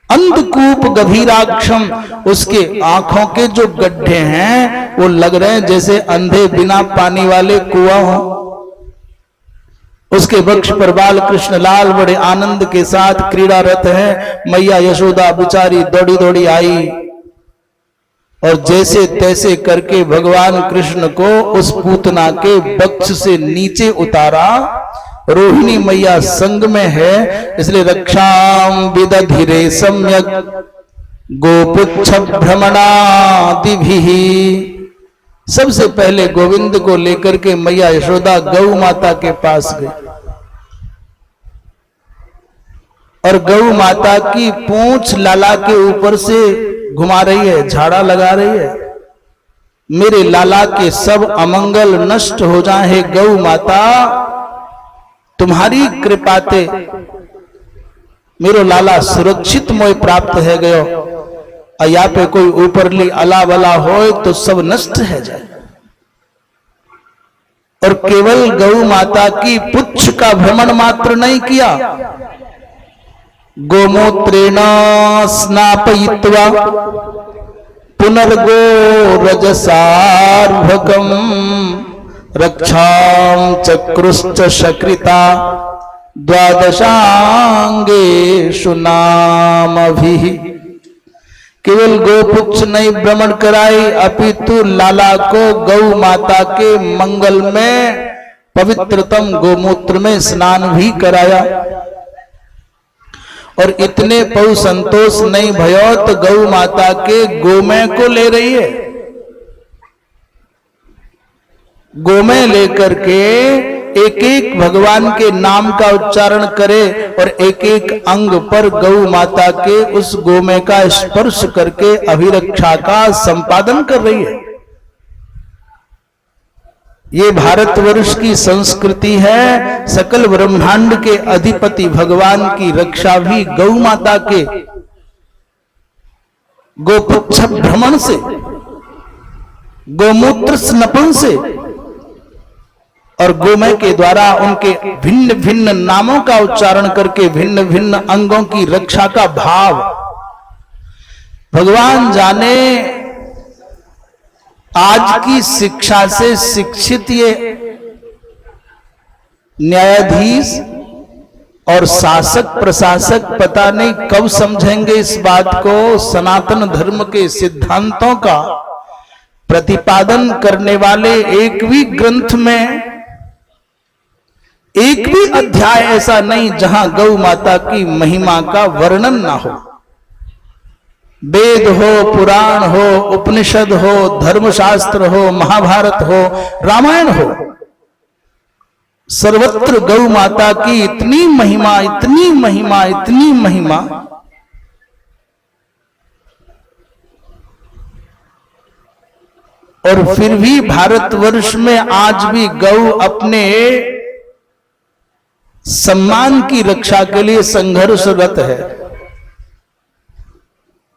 अंधकूप गभीराक्षम, उसके आंखों के जो गड्ढे हैं वो लग रहे हैं जैसे अंधे बिना पानी वाले कुआं हो। उसके वक्ष पर बाल कृष्ण लाल बड़े आनंद के साथ क्रीड़ारत है। मैया यशोदा बिचारी दौड़ी दौड़ी आई और जैसे तैसे करके भगवान कृष्ण को उस पूतना के वक्ष से नीचे उतारा। रोहिणी मैया संग में है, इसलिए रक्षाम विदधिरे सम्यक गोपुच्छ भ्रमणादिभिः। सबसे पहले गोविंद को लेकर के मैया यशोदा गौ माता के पास गई और गौ माता की पूंछ लाला के ऊपर से घुमा रही है, झाड़ा लगा रही है। मेरे लाला के सब अमंगल नष्ट हो जाए हे गौ माता, तुम्हारी कृपाते मेरो लाला सुरक्षित मोय प्राप्त है गयो। या पे कोई ऊपरली अला बला हो तो सब नष्ट है जाए। और केवल गौ माता की पुच्छ का भ्रमण मात्र नहीं किया, गोमूत्रेण स्नापयित्वा पुनर्गो रजसार्भकम रक्षां चक्रुश्च शकृता द्वादशांगेषु नामभिः। केवल गोपुच्छ नहीं भ्रमण कराई, अपितु लाला को गौ माता के मंगल में पवित्रतम गोमूत्र में स्नान भी कराया। और इतने पौ संतोष नहीं भयो तो गौ माता के गोमय को ले रही है। गोमय लेकर के एक एक भगवान के नाम का उच्चारण करे और एक एक अंग पर गौ माता के उस गोमय का स्पर्श करके अभिरक्षा का संपादन कर रही है। ये भारतवर्ष की संस्कृति है। सकल ब्रह्मांड के अधिपति भगवान की रक्षा भी गौ माता के गोपुच्छ भ्रमण से, गोमूत्र स्नपन से और गोमय के द्वारा उनके भिन्न भिन्न नामों का उच्चारण करके भिन्न भिन्न अंगों की रक्षा का भाव। भगवान जाने आज की शिक्षा से शिक्षित ये न्यायाधीश और शासक प्रशासक पता नहीं कब समझेंगे इस बात को। सनातन धर्म के सिद्धांतों का प्रतिपादन करने वाले एक भी ग्रंथ में एक भी अध्याय ऐसा नहीं जहां गौ माता की महिमा का वर्णन ना हो। वेद हो, पुराण हो, उपनिषद हो, धर्मशास्त्र हो, महाभारत हो, रामायण हो, सर्वत्र गौ माता की इतनी महिमा, इतनी महिमा, इतनी महिमा। और फिर भी भारतवर्ष में आज भी गौ अपने सम्मान की रक्षा के लिए संघर्षरत है।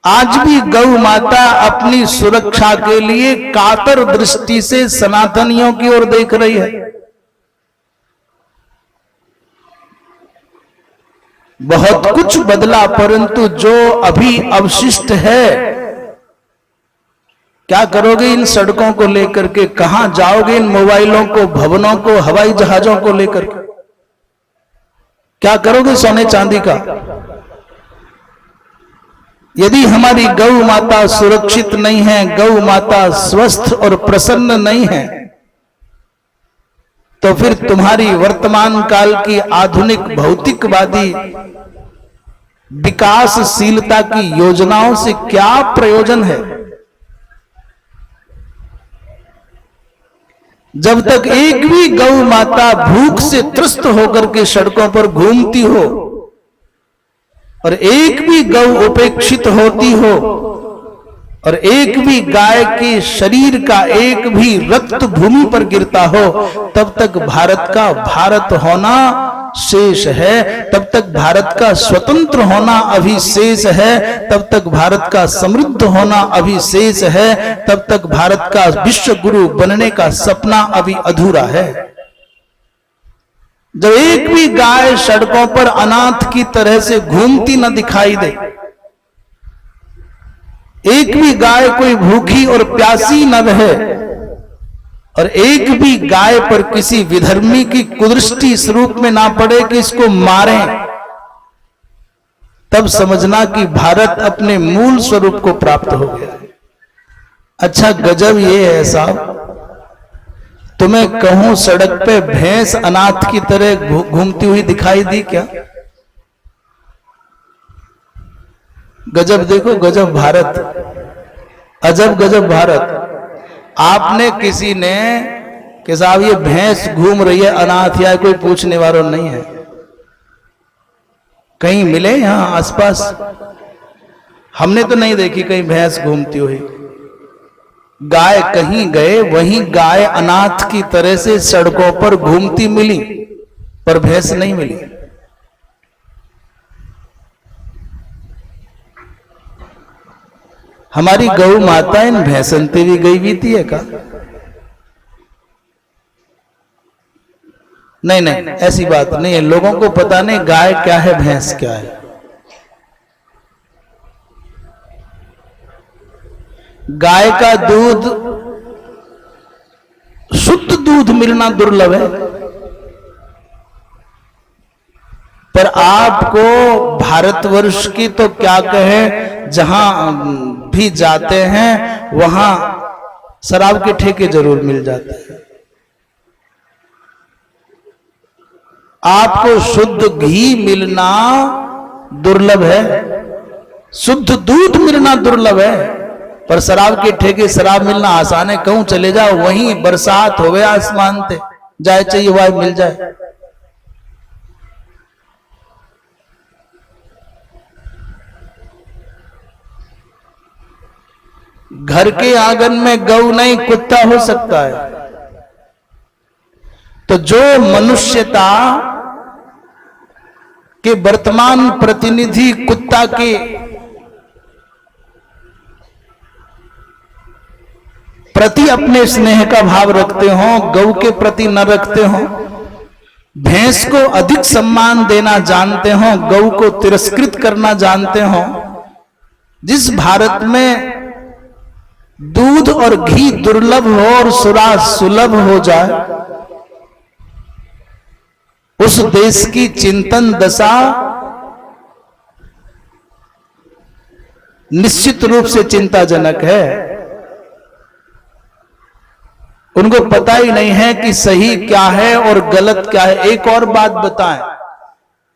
आज भी गौ माता अपनी सुरक्षा के लिए कातर दृष्टि से सनातनियों की ओर देख रही है। बहुत कुछ बदला, परंतु जो अभी अवशिष्ट है, क्या करोगे इन सड़कों को लेकर के? कहां जाओगे इन मोबाइलों को, भवनों को, हवाई जहाजों को लेकर के? क्या करोगे सोने चांदी का? यदि हमारी गौ माता सुरक्षित नहीं है, गौ माता स्वस्थ और प्रसन्न नहीं है, तो फिर तुम्हारी वर्तमान काल की आधुनिक भौतिकवादी विकासशीलता की योजनाओं से क्या प्रयोजन है? जब तक एक भी गौ माता भूख से त्रस्त होकर के सड़कों पर घूमती हो और एक भी गौ उपेक्षित होती हो, और एक भी गाय के शरीर का एक भी रक्त भूमि पर गिरता हो तब तक भारत का भारत होना शेष है, तब तक भारत का स्वतंत्र होना अभी शेष है, तब तक भारत का समृद्ध होना अभी शेष है, तब तक भारत का विश्व गुरु बनने का सपना अभी अधूरा है। जब एक भी गाय सड़कों पर अनाथ की तरह से घूमती न दिखाई दे, एक भी गाय कोई भूखी और प्यासी न रहे, और एक भी गाय पर किसी विधर्मी की कुदृष्टि इस रूप में ना पड़े कि इसको मारें, तब समझना कि भारत अपने मूल स्वरूप को प्राप्त हो गया। अच्छा गजब ये है साहब, तुम्हें कहूं सड़क पे भैंस अनाथ की तरह घूमती हुई दिखाई दी क्या? गजब देखो, गजब भारत, अजब गजब भारत। आपने किसी ने कि साहब ये भैंस घूम रही है अनाथ, या कोई पूछने वाला नहीं है? कहीं मिले यहां आसपास? हमने तो नहीं देखी कहीं भैंस घूमती हुई। गाय कहीं गए, वहीं गाय अनाथ की तरह से सड़कों पर घूमती मिली, पर भैंस नहीं मिली। हमारी गौ माता इन भैंसन तेरी गई बीती है का? नहीं नहीं, ऐसी बात नहीं है। लोगों को पता नहीं गाय क्या है, भैंस क्या है। गाय का दूध, शुद्ध दूध मिलना दुर्लभ है, पर आपको भारतवर्ष की तो क्या कहें, जहां भी जाते हैं वहां शराब के ठेके जरूर मिल जाते हैं। आपको शुद्ध घी मिलना दुर्लभ है, शुद्ध दूध मिलना दुर्लभ है, पर शराब के ठेके शराब मिलना आसान है। कहूं चले जाओ, वहीं बरसात हो गया आसमान पे, जाए चाहिए वह मिल जाए। घर के आंगन में गौ नहीं, कुत्ता हो सकता है। तो जो मनुष्यता के वर्तमान प्रतिनिधि कुत्ता के प्रति अपने स्नेह का भाव रखते हो, गौ के प्रति न रखते हो, भैंस को अधिक सम्मान देना जानते हो, गौ को तिरस्कृत करना जानते हो, जिस भारत में दूध और घी दुर्लभ हो और सुरा सुलभ हो जाए, उस देश की चिंतन दशा निश्चित रूप से चिंताजनक है। उनको पता ही नहीं है कि सही क्या है और गलत क्या है। एक और बात बताएं,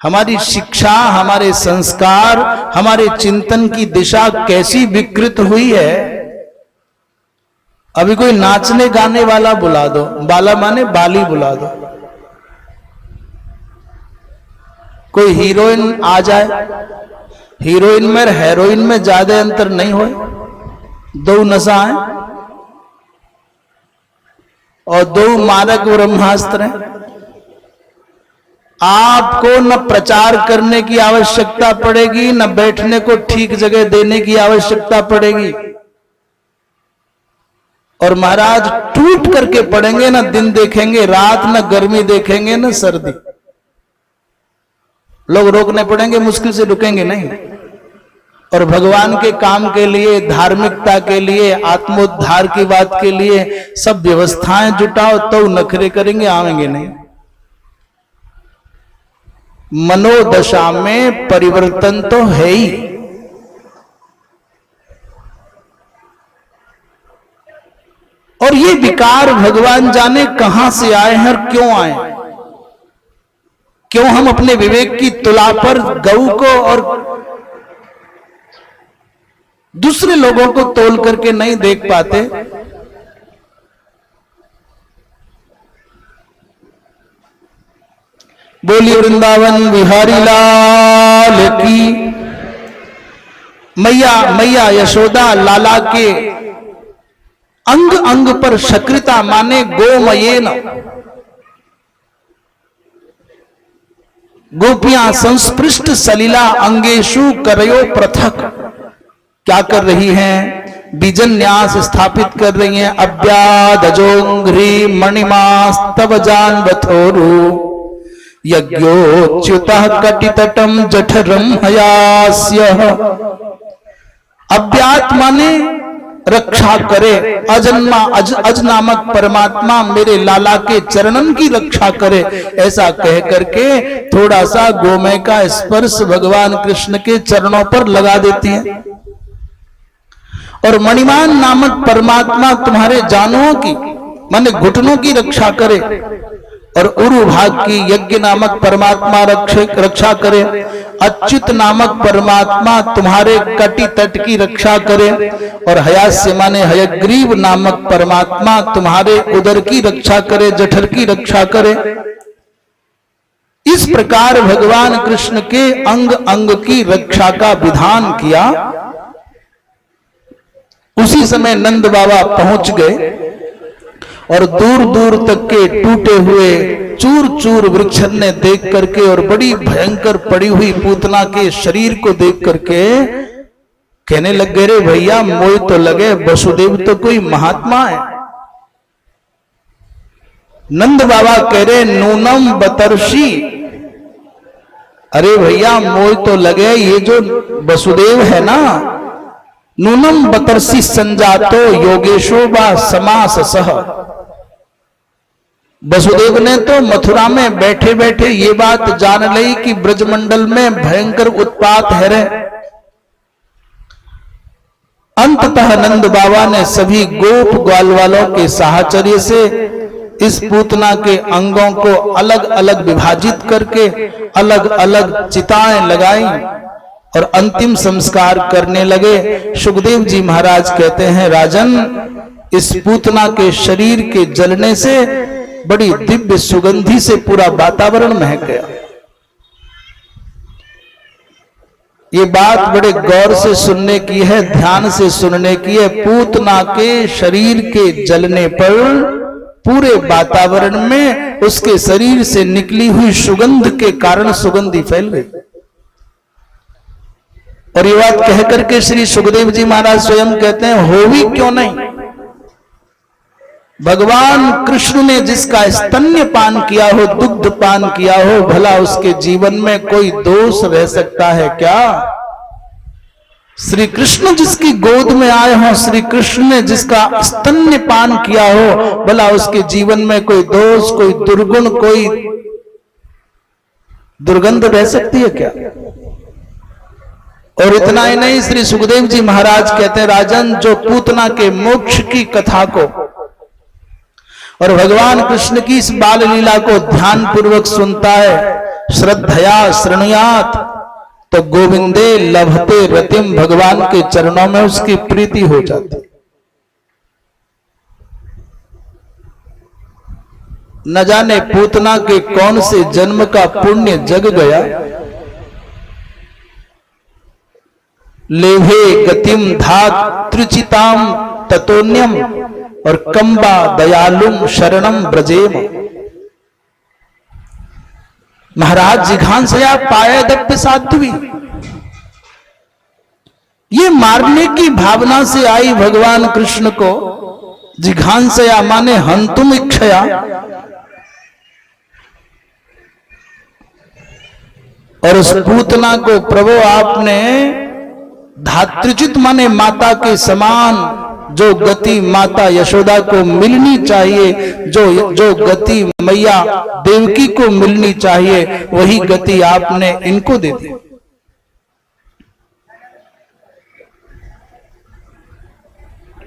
हमारी शिक्षा, हमारे संस्कार, हमारे चिंतन की दिशा कैसी विकृत हुई है। अभी कोई नाचने गाने वाला बुला दो, बाला माने बाली बुला दो, कोई हीरोइन आ जाए, हीरोइन में हेरोइन में ज्यादा अंतर नहीं हो, दो नशा है और दो मारक ब्रह्मास्त्र हैं। आपको न प्रचार करने की आवश्यकता पड़ेगी, न बैठने को ठीक जगह देने की आवश्यकता पड़ेगी, और महाराज टूट करके पड़ेंगे, न दिन देखेंगे रात, न गर्मी देखेंगे न सर्दी। लोग रोकने पड़ेंगे, मुश्किल से रुकेंगे नहीं। और भगवान के काम के लिए, धार्मिकता के लिए, आत्मोद्धार की बात के लिए सब व्यवस्थाएं जुटाओ तो नखरे करेंगे, आवेंगे नहीं। मनोदशा में परिवर्तन तो है ही। और ये विकार भगवान जाने कहां से आए हैं और क्यों आए। क्यों हम अपने विवेक की तुला पर गऊ को और दूसरे लोगों को तोल करके नहीं देख पाते। बोलिए वृंदावन बिहारी लाल की। मैया मैया यशोदा लाला के अंग अंग पर शक्रिता माने गोमयेन, गोपियां संस्पृष्ट सलीला अंगेशु करयो पृथक। क्या कर रही हैं? बीजन न्यास स्थापित कर रही हैं। अव्यादजोंघ्री मणिमास तव जान बथोरु यज्ञोच्युतः कटितटम जठरम हयास्य। अव्यात माने रक्षा करे, अजन्मा अज नामक परमात्मा मेरे लाला के चरणन की रक्षा करे, ऐसा कह करके थोड़ा सा गोमय का स्पर्श भगवान कृष्ण के चरणों पर लगा देती है। और मणिमान नामक परमात्मा तुम्हारे जानों की माने घुटनों की रक्षा करे, और उरु भाग की यज्ञ नामक परमात्मा रक्षा करे। अच्युत नामक परमात्मा तुम्हारे कटी तट की रक्षा करे, और हयास्य माने हयग्रीव नामक परमात्मा तुम्हारे उदर की रक्षा करे, जठर की रक्षा करे। इस प्रकार भगवान कृष्ण के अंग अंग की रक्षा का विधान किया। उसी समय नंद बाबा पहुंच गए और दूर दूर तक के टूटे हुए चूर चूर वृक्षण ने देख करके और बड़ी भयंकर पड़ी हुई पूतना के शरीर को देख करके कहने लग गए, रे भैया मोय तो लगे वसुदेव तो कोई महात्मा है। नंद बाबा कह रहे नूनम बतर्षि, अरे भैया मोय तो लगे ये जो वसुदेव है ना, नूनम बतर्षि संजातो योगेशो बा समास सह। वसुदेव ने तो मथुरा में बैठे बैठे ये बात जान ली कि ब्रजमंडल में भयंकर उत्पात है रे। अंततः नंद बाबा ने सभी गोप ग्वाल वालों के साहचर्य से इस पूतना के अंगों को अलग अलग विभाजित करके अलग अलग चिताएं लगाई और अंतिम संस्कार करने लगे। सुखदेव जी महाराज कहते हैं, राजन इस पूतना के शरीर के जलने से बड़ी दिव्य सुगंधी से पूरा वातावरण महक गया। ये बात बड़े गौर से सुनने की है, ध्यान से सुनने की है। पूतना के शरीर के जलने पर पूरे वातावरण में उसके शरीर से निकली हुई सुगंध के कारण सुगंधी फैल गई। और ये बात कह करके श्री सुखदेव जी महाराज स्वयं कहते हैं, हो भी क्यों नहीं, भगवान कृष्ण ने जिसका स्तन्य पान किया हो, दुग्ध पान किया हो, भला उसके जीवन में कोई दोष रह सकता है क्या? श्री कृष्ण जिसकी गोद में आए हो, श्री कृष्ण ने जिसका स्तन्य पान किया हो, भला उसके जीवन में कोई दोष, कोई दुर्गुण, कोई दुर्गंध रह सकती है क्या? और इतना ही नहीं, श्री सुखदेव जी महाराज कहते हैं, राजन जो पूतना के मोक्ष की कथा को और भगवान कृष्ण की इस बाल लीला को ध्यान पूर्वक सुनता है, श्रद्धया शृणुयात, तो गोविंदे लभते रतिम, भगवान के चरणों में उसकी प्रीति हो जाती। न जाने पूतना के कौन से जन्म का पुण्य जग गया, लेभे गतिम धात त्रिचिताम ततोन्यम और कंबा दयालुम शरणम ब्रजेम। महाराज जिघांसया पायदप्य साध्वी, ये मारने की भावना से आई भगवान कृष्ण को। जिघांसया माने हंतुम इच्छया, और उस पूतना को प्रभु आपने धात्रिचित माने माता के समान जो गति माता यशोदा को मिलनी चाहिए, जो गति मैया देवकी को मिलनी चाहिए, वही गति आपने इनको दे दी।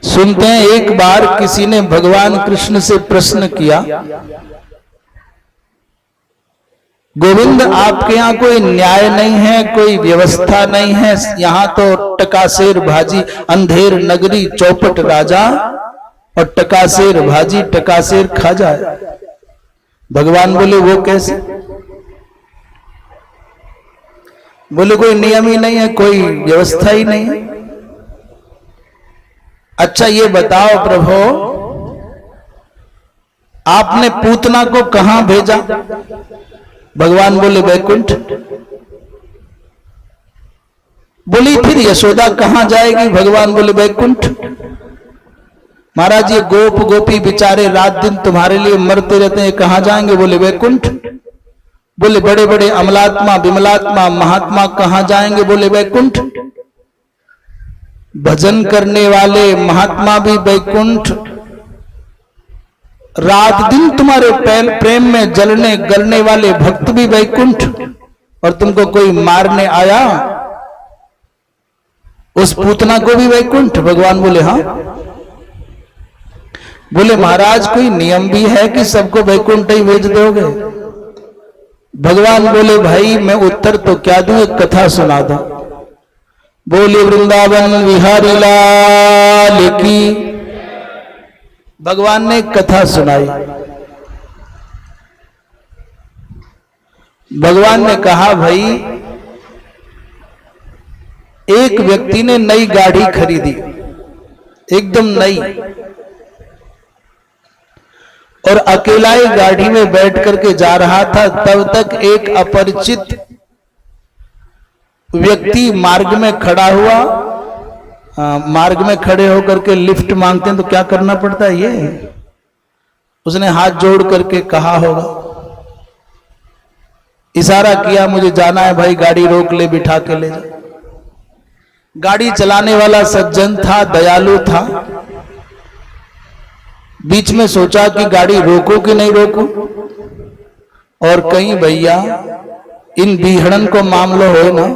सुनते हैं, एक बार किसी ने भगवान कृष्ण से प्रश्न किया, गोविंद आपके यहाँ कोई न्याय नहीं है, कोई व्यवस्था नहीं है, यहाँ तो टकासेर भाजी, अंधेर नगरी चौपट राजा, और टकासेर भाजी टकासेर खा जाए। भगवान बोले वो कैसे? बोले कोई नियम ही नहीं है, कोई व्यवस्था ही नहीं है। अच्छा ये बताओ प्रभु, आपने पूतना को कहां भेजा? भगवान बोले वैकुंठ। बोली फिर यशोदा कहां जाएगी? भगवान बोले वैकुंठ। महाराज ये गोप गोपी बेचारे रात दिन तुम्हारे लिए मरते रहते हैं, कहां जाएंगे? बोले वैकुंठ। बोले बड़े बड़े अमलात्मा विमलात्मा महात्मा कहां जाएंगे? बोले वैकुंठ। भजन करने वाले महात्मा भी वैकुंठ, रात दिन तुम्हारे प्रेम में जलने गलने वाले भक्त भी वैकुंठ, और तुमको कोई मारने आया उस पूतना को भी वैकुंठ? भगवान बोले हाँ। बोले महाराज कोई नियम भी है कि सबको वैकुंठ ही भेज दोगे? भगवान बोले भाई मैं उत्तर तो क्या दूं, एक कथा सुना दो। बोले वृंदावन विहारी लाल की। भगवान ने एक कथा सुनाई। भगवान ने कहा भाई एक व्यक्ति ने नई गाड़ी खरीदी, एकदम नई, और अकेला ही गाड़ी में बैठ करके जा रहा था। तब तक एक अपरिचित व्यक्ति मार्ग में खड़ा हुआ। मार्ग में खड़े होकर के लिफ्ट मांगते हैं तो क्या करना पड़ता है? ये उसने हाथ जोड़ करके कहा होगा, इशारा किया मुझे जाना है भाई, गाड़ी रोक ले, बिठा के ले जा। गाड़ी चलाने वाला सज्जन था, दयालु था। बीच में सोचा कि गाड़ी रोको कि नहीं रोको, और कहीं भैया इन बीहड़न को मामलो हो ना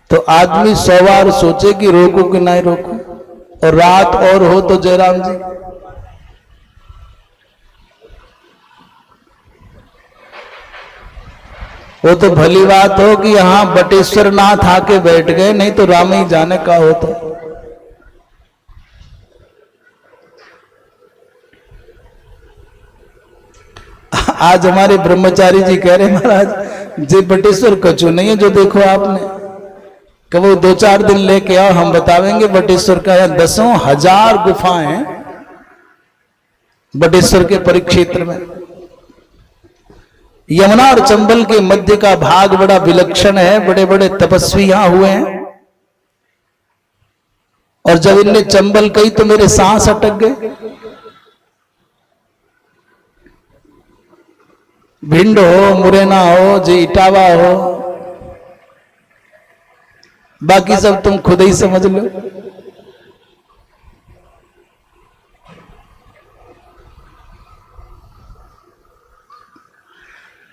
तो आदमी 100 बार सोचे कि रोको कि नहीं रोको, और रात और हो तो जयराम जी वो तो भली बात हो कि यहां बटेश्वर नाथ आके बैठ गए, नहीं तो राम ही जाने का होता। आज हमारे ब्रह्मचारी जी कह रहे महाराज जे बटेश्वर कछु नहीं है जो देखो आपने, कब वो 2-4 दिन लेके आओ, हम बतावेंगे बटेश्वर का। यहाँ 10,000 गुफाएं हैं बटेश्वर के परिक्षेत्र में। यमुना और चंबल के मध्य का भाग बड़ा विलक्षण है, बड़े बड़े तपस्वी यहां हुए हैं। और जब इनने चंबल कही तो मेरे सांस अटक गए। भिंड हो, मुरैना हो, जे इटावा हो, बाकी सब तुम खुद ही समझ लो।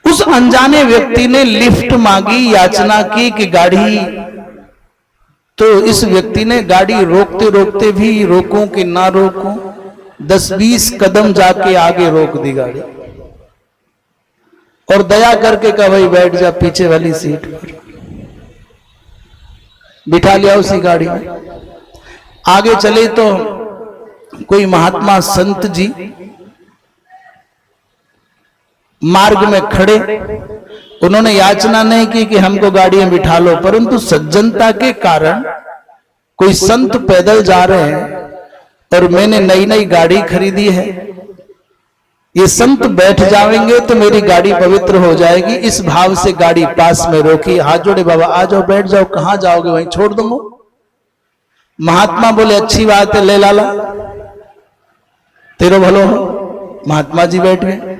उस अनजाने व्यक्ति ने लिफ्ट मांगी, याचना की कि गाड़ी, तो इस व्यक्ति ने गाड़ी रोकते रोकते भी रोकूं कि ना रोकूं, 10-20 कदम जाके आगे रोक दी गाड़ी, और दया करके कहा भाई बैठ जा पीछे वाली सीट पर। बिठा लिया उसी गाड़ी में। आगे चले तो कोई महात्मा संत जी मार्ग में खड़े, उन्होंने याचना नहीं की कि हमको गाड़ी में बिठा लो, परंतु सज्जनता के कारण कोई संत पैदल जा रहे हैं और मैंने नई नई गाड़ी खरीदी है, ये संत बैठ जाएंगे तो मेरी गाड़ी पवित्र हो जाएगी, इस भाव से गाड़ी पास में रोकी। हाथ जोड़े, बाबा आ जाओ बैठ जाओ, कहां जाओगे वहीं छोड़ दूंगा। महात्मा बोले अच्छी बात है, ले लाला तेरो भलो हो। महात्मा जी बैठ गए,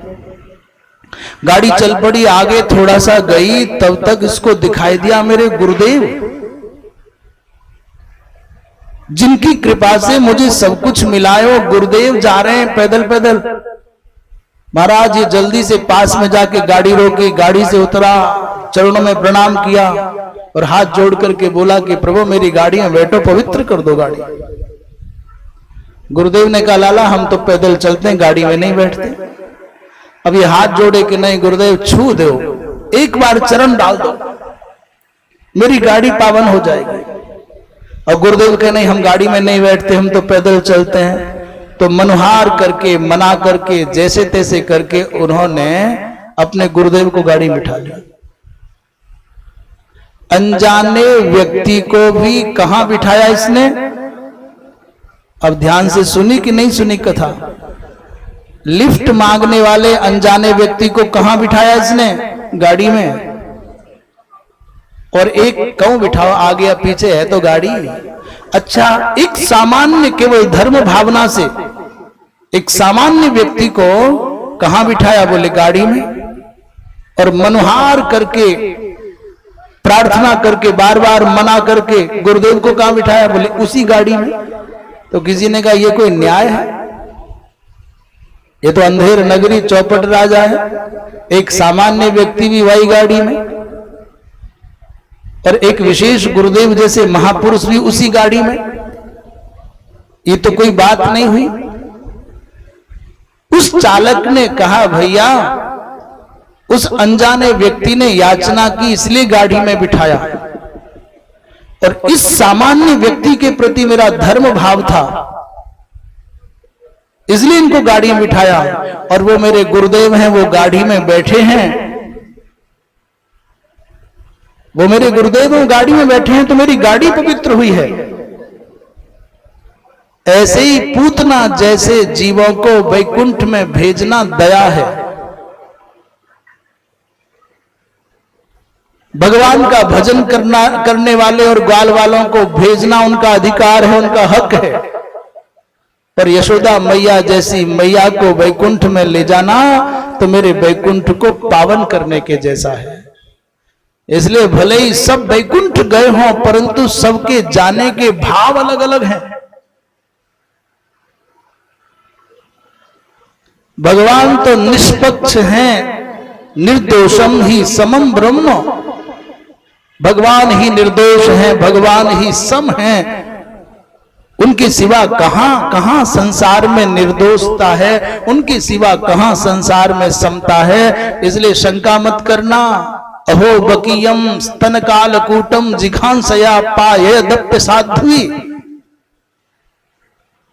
गाड़ी चल पड़ी। आगे थोड़ा सा गई तब तक इसको दिखाई दिया मेरे गुरुदेव, जिनकी कृपा से मुझे सब कुछ मिला है, वो गुरुदेव जा रहे हैं पैदल पैदल। महाराज ये जल्दी से पास में जाके गाड़ी रोकी, गाड़ी से उतरा, चरणों में प्रणाम किया और हाथ जोड़ करके बोला कि प्रभु मेरी गाड़ी में बैठो, पवित्र कर दो गाड़ी। गुरुदेव ने कहा लाला हम तो पैदल चलते हैं, गाड़ी में नहीं बैठते। अब ये हाथ जोड़े कि नहीं गुरुदेव छू दो, एक बार चरण डाल दो, मेरी गाड़ी पावन हो जाएगी। और गुरुदेव के नहीं हम गाड़ी में नहीं बैठते, हम तो पैदल चलते हैं। तो मनुहार करके मना करके जैसे तैसे करके उन्होंने अपने गुरुदेव को गाड़ी में बिठा लिया। अनजाने व्यक्ति को भी कहां बिठाया इसने? अब ध्यान से सुनी कि नहीं सुनी कथा? लिफ्ट मांगने वाले अनजाने व्यक्ति को कहां बिठाया इसने? गाड़ी में। और एक क्यों बिठाओ, आगे या पीछे है तो गाड़ी। अच्छा, एक सामान्य केवल धर्म भावना से एक सामान्य व्यक्ति को कहां बिठाया? बोले गाड़ी में। और मनुहार करके, प्रार्थना करके, बार बार मना करके गुरुदेव को कहां बिठाया? बोले उसी गाड़ी में। तो किसी ने कहा ये कोई न्याय है? ये तो अंधेर नगरी चौपट राजा है। एक सामान्य व्यक्ति भी वही गाड़ी में और एक विशेष गुरुदेव जैसे महापुरुष भी उसी गाड़ी में। ये तो कोई बात नहीं हुई। उस चालक ने कहा भैया, उस अनजाने व्यक्ति ने याचना की इसलिए गाड़ी में बिठाया, और इस सामान्य व्यक्ति के प्रति मेरा धर्म भाव था इसलिए इनको गाड़ी में बिठाया। और वो मेरे गुरुदेव हैं, वो गाड़ी में बैठे हैं, वो मेरे गुरुदेव वो गाड़ी में बैठे हैं तो मेरी गाड़ी पवित्र हुई है। ऐसे ही पूतना जैसे जीवों को वैकुंठ में भेजना दया है। भगवान का भजन करने वाले और ग्वाल वालों को भेजना उनका अधिकार है, उनका हक है। पर यशोदा मैया जैसी मैया को वैकुंठ में ले जाना तो मेरे वैकुंठ को पावन करने के जैसा है। इसलिए भले ही सब वैकुंठ गए हों, परंतु सबके जाने के भाव अलग अलग हैं। भगवान तो निष्पक्ष हैं, निर्दोषम ही समम ब्रह्म। भगवान ही निर्दोष हैं, भगवान ही सम हैं। उनके सिवा कहां संसार में निर्दोषता है, उनके सिवा कहां संसार में समता है। इसलिए शंका मत करना। अहो बकीयम स्तन कालकूटम जिघांसया पाये दप्य साध्वी।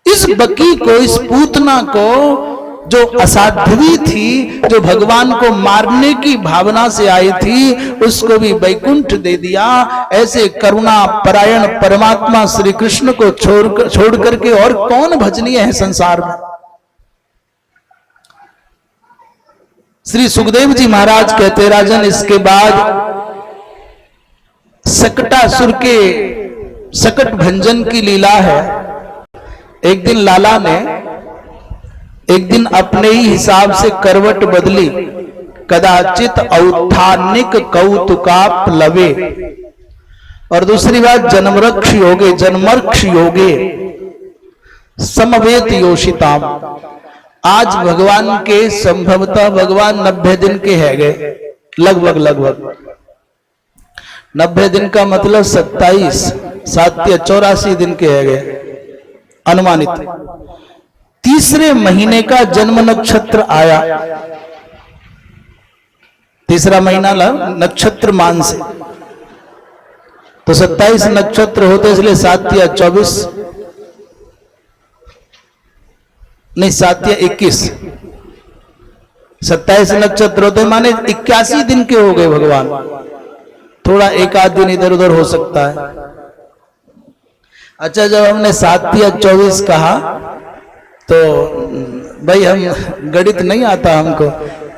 इस बकी को, इस पूतना को, जो असाध्वी थी, जो भगवान को मारने की भावना से आई थी, उसको भी वैकुंठ दे दिया। ऐसे करुणा परायण परमात्मा श्री कृष्ण को छोड़ करके और कौन भजनीय है संसार में। श्री सुखदेव जी महाराज कहते, राजन इसके बाद सकटासुर के सकट भंजन की लीला है। एक दिन लाला ने एक दिन अपने ही हिसाब से करवट बदली। कदाचित औत्थानिक कौतुकाप लवे। और दूसरी बात जन्मरक्ष योगे, जन्मर्क्ष योगे समवेत योषिताम। आज भगवान के संभवतः भगवान 90 दिन के है गए, लगभग 90 दिन का मतलब 27, 7 या 84 दिन के है गए अनुमानित। तीसरे महीने का जन्म नक्षत्र आया। तीसरा महीना नक्षत्र मान से तो 27 नक्षत्र होते, इसलिए 7 या 24 नहीं, 7 या 21, 27 नक्षत्र होते माने 81 दिन के हो गए भगवान। थोड़ा एक आध दिन इधर उधर हो सकता है। अच्छा, जब हमने 7 या 24 कहा तो भाई हम गणित नहीं आता हमको,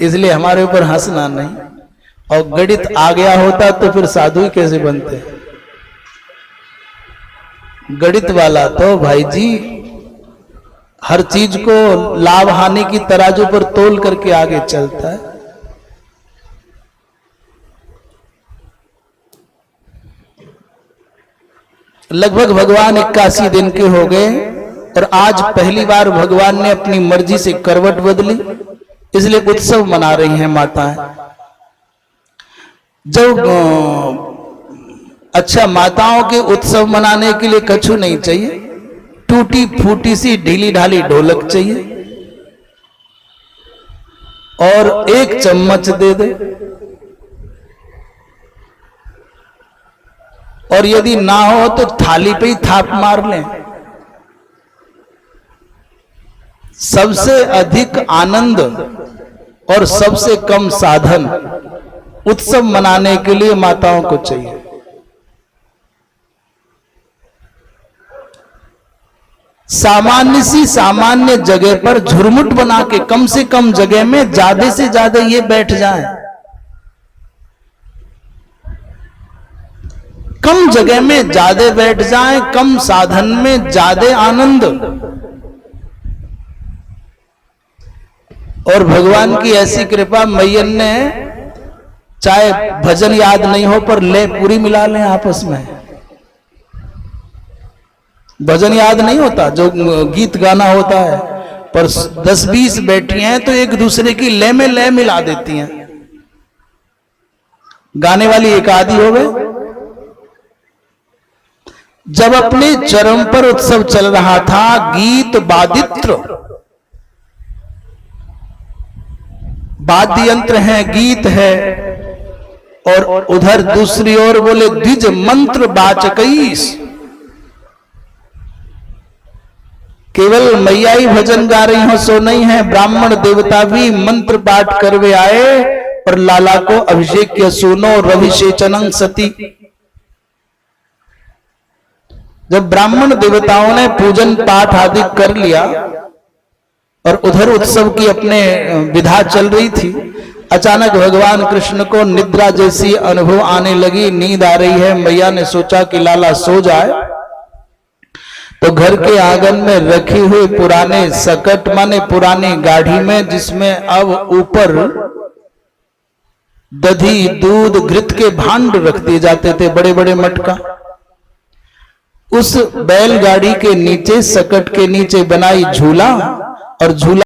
इसलिए हमारे ऊपर हंसना नहीं। और गणित आ गया होता तो फिर साधु ही कैसे बनते। गणित वाला तो भाई जी हर चीज को लाभ हानि की तराजू पर तोल करके आगे चलता है। लगभग भगवान 81 दिन के हो गए और आज पहली बार भगवान ने अपनी मर्जी से करवट बदली, इसलिए उत्सव मना रही हैं माताएं। जब अच्छा, माताओं के उत्सव मनाने के लिए कछु नहीं चाहिए, टूटी फूटी सी ढीली ढाली ढोलक चाहिए और एक चम्मच दे दे। और यदि ना हो तो थाली पे ही थाप मार लें। सबसे अधिक आनंद और सबसे कम साधन उत्सव मनाने के लिए माताओं को चाहिए। सामान्य सी सामान्य जगह पर झुरमुट बना के कम से कम जगह में ज्यादा से ज्यादा ये बैठ जाए, कम जगह में ज्यादा बैठ जाए, कम साधन में ज्यादा आनंद। और भगवान की ऐसी कृपा, मैयन ने चाहे भजन याद नहीं हो पर ले पूरी मिला लें आपस में। भजन याद नहीं होता, जो गीत गाना होता है, पर 10-20 बैठी हैं तो एक दूसरे की लय में लय मिला देती हैं। गाने वाली एक आदि हो गए। जब अपने चरम पर उत्सव चल रहा था, गीत वादित्र, वाद्य यंत्र है, गीत है, और उधर दूसरी ओर बोले द्विज मंत्र वाचकईस, केवल मैया ही भजन गा रही हो सो नहीं है, ब्राह्मण देवता भी मंत्र पाठ करवे आए और लाला को अभिषेक किया। सुनो रविशेचनं सती। जब ब्राह्मण देवताओं ने पूजन पाठ आदि कर लिया और उधर उत्सव की अपने विधा चल रही थी, अचानक भगवान कृष्ण को निद्रा जैसी अनुभव आने लगी, नींद आ रही है। मैया ने सोचा कि लाला सो जाए, तो घर के आंगन में रखी हुई पुराने सकट माने पुरानी गाढ़ी में, जिसमें अब ऊपर दधी दूध घृत के भांड रख दिए जाते थे, बड़े बड़े मटका, उस बैलगाड़ी के नीचे सकट के नीचे बनाई झूला, और झूला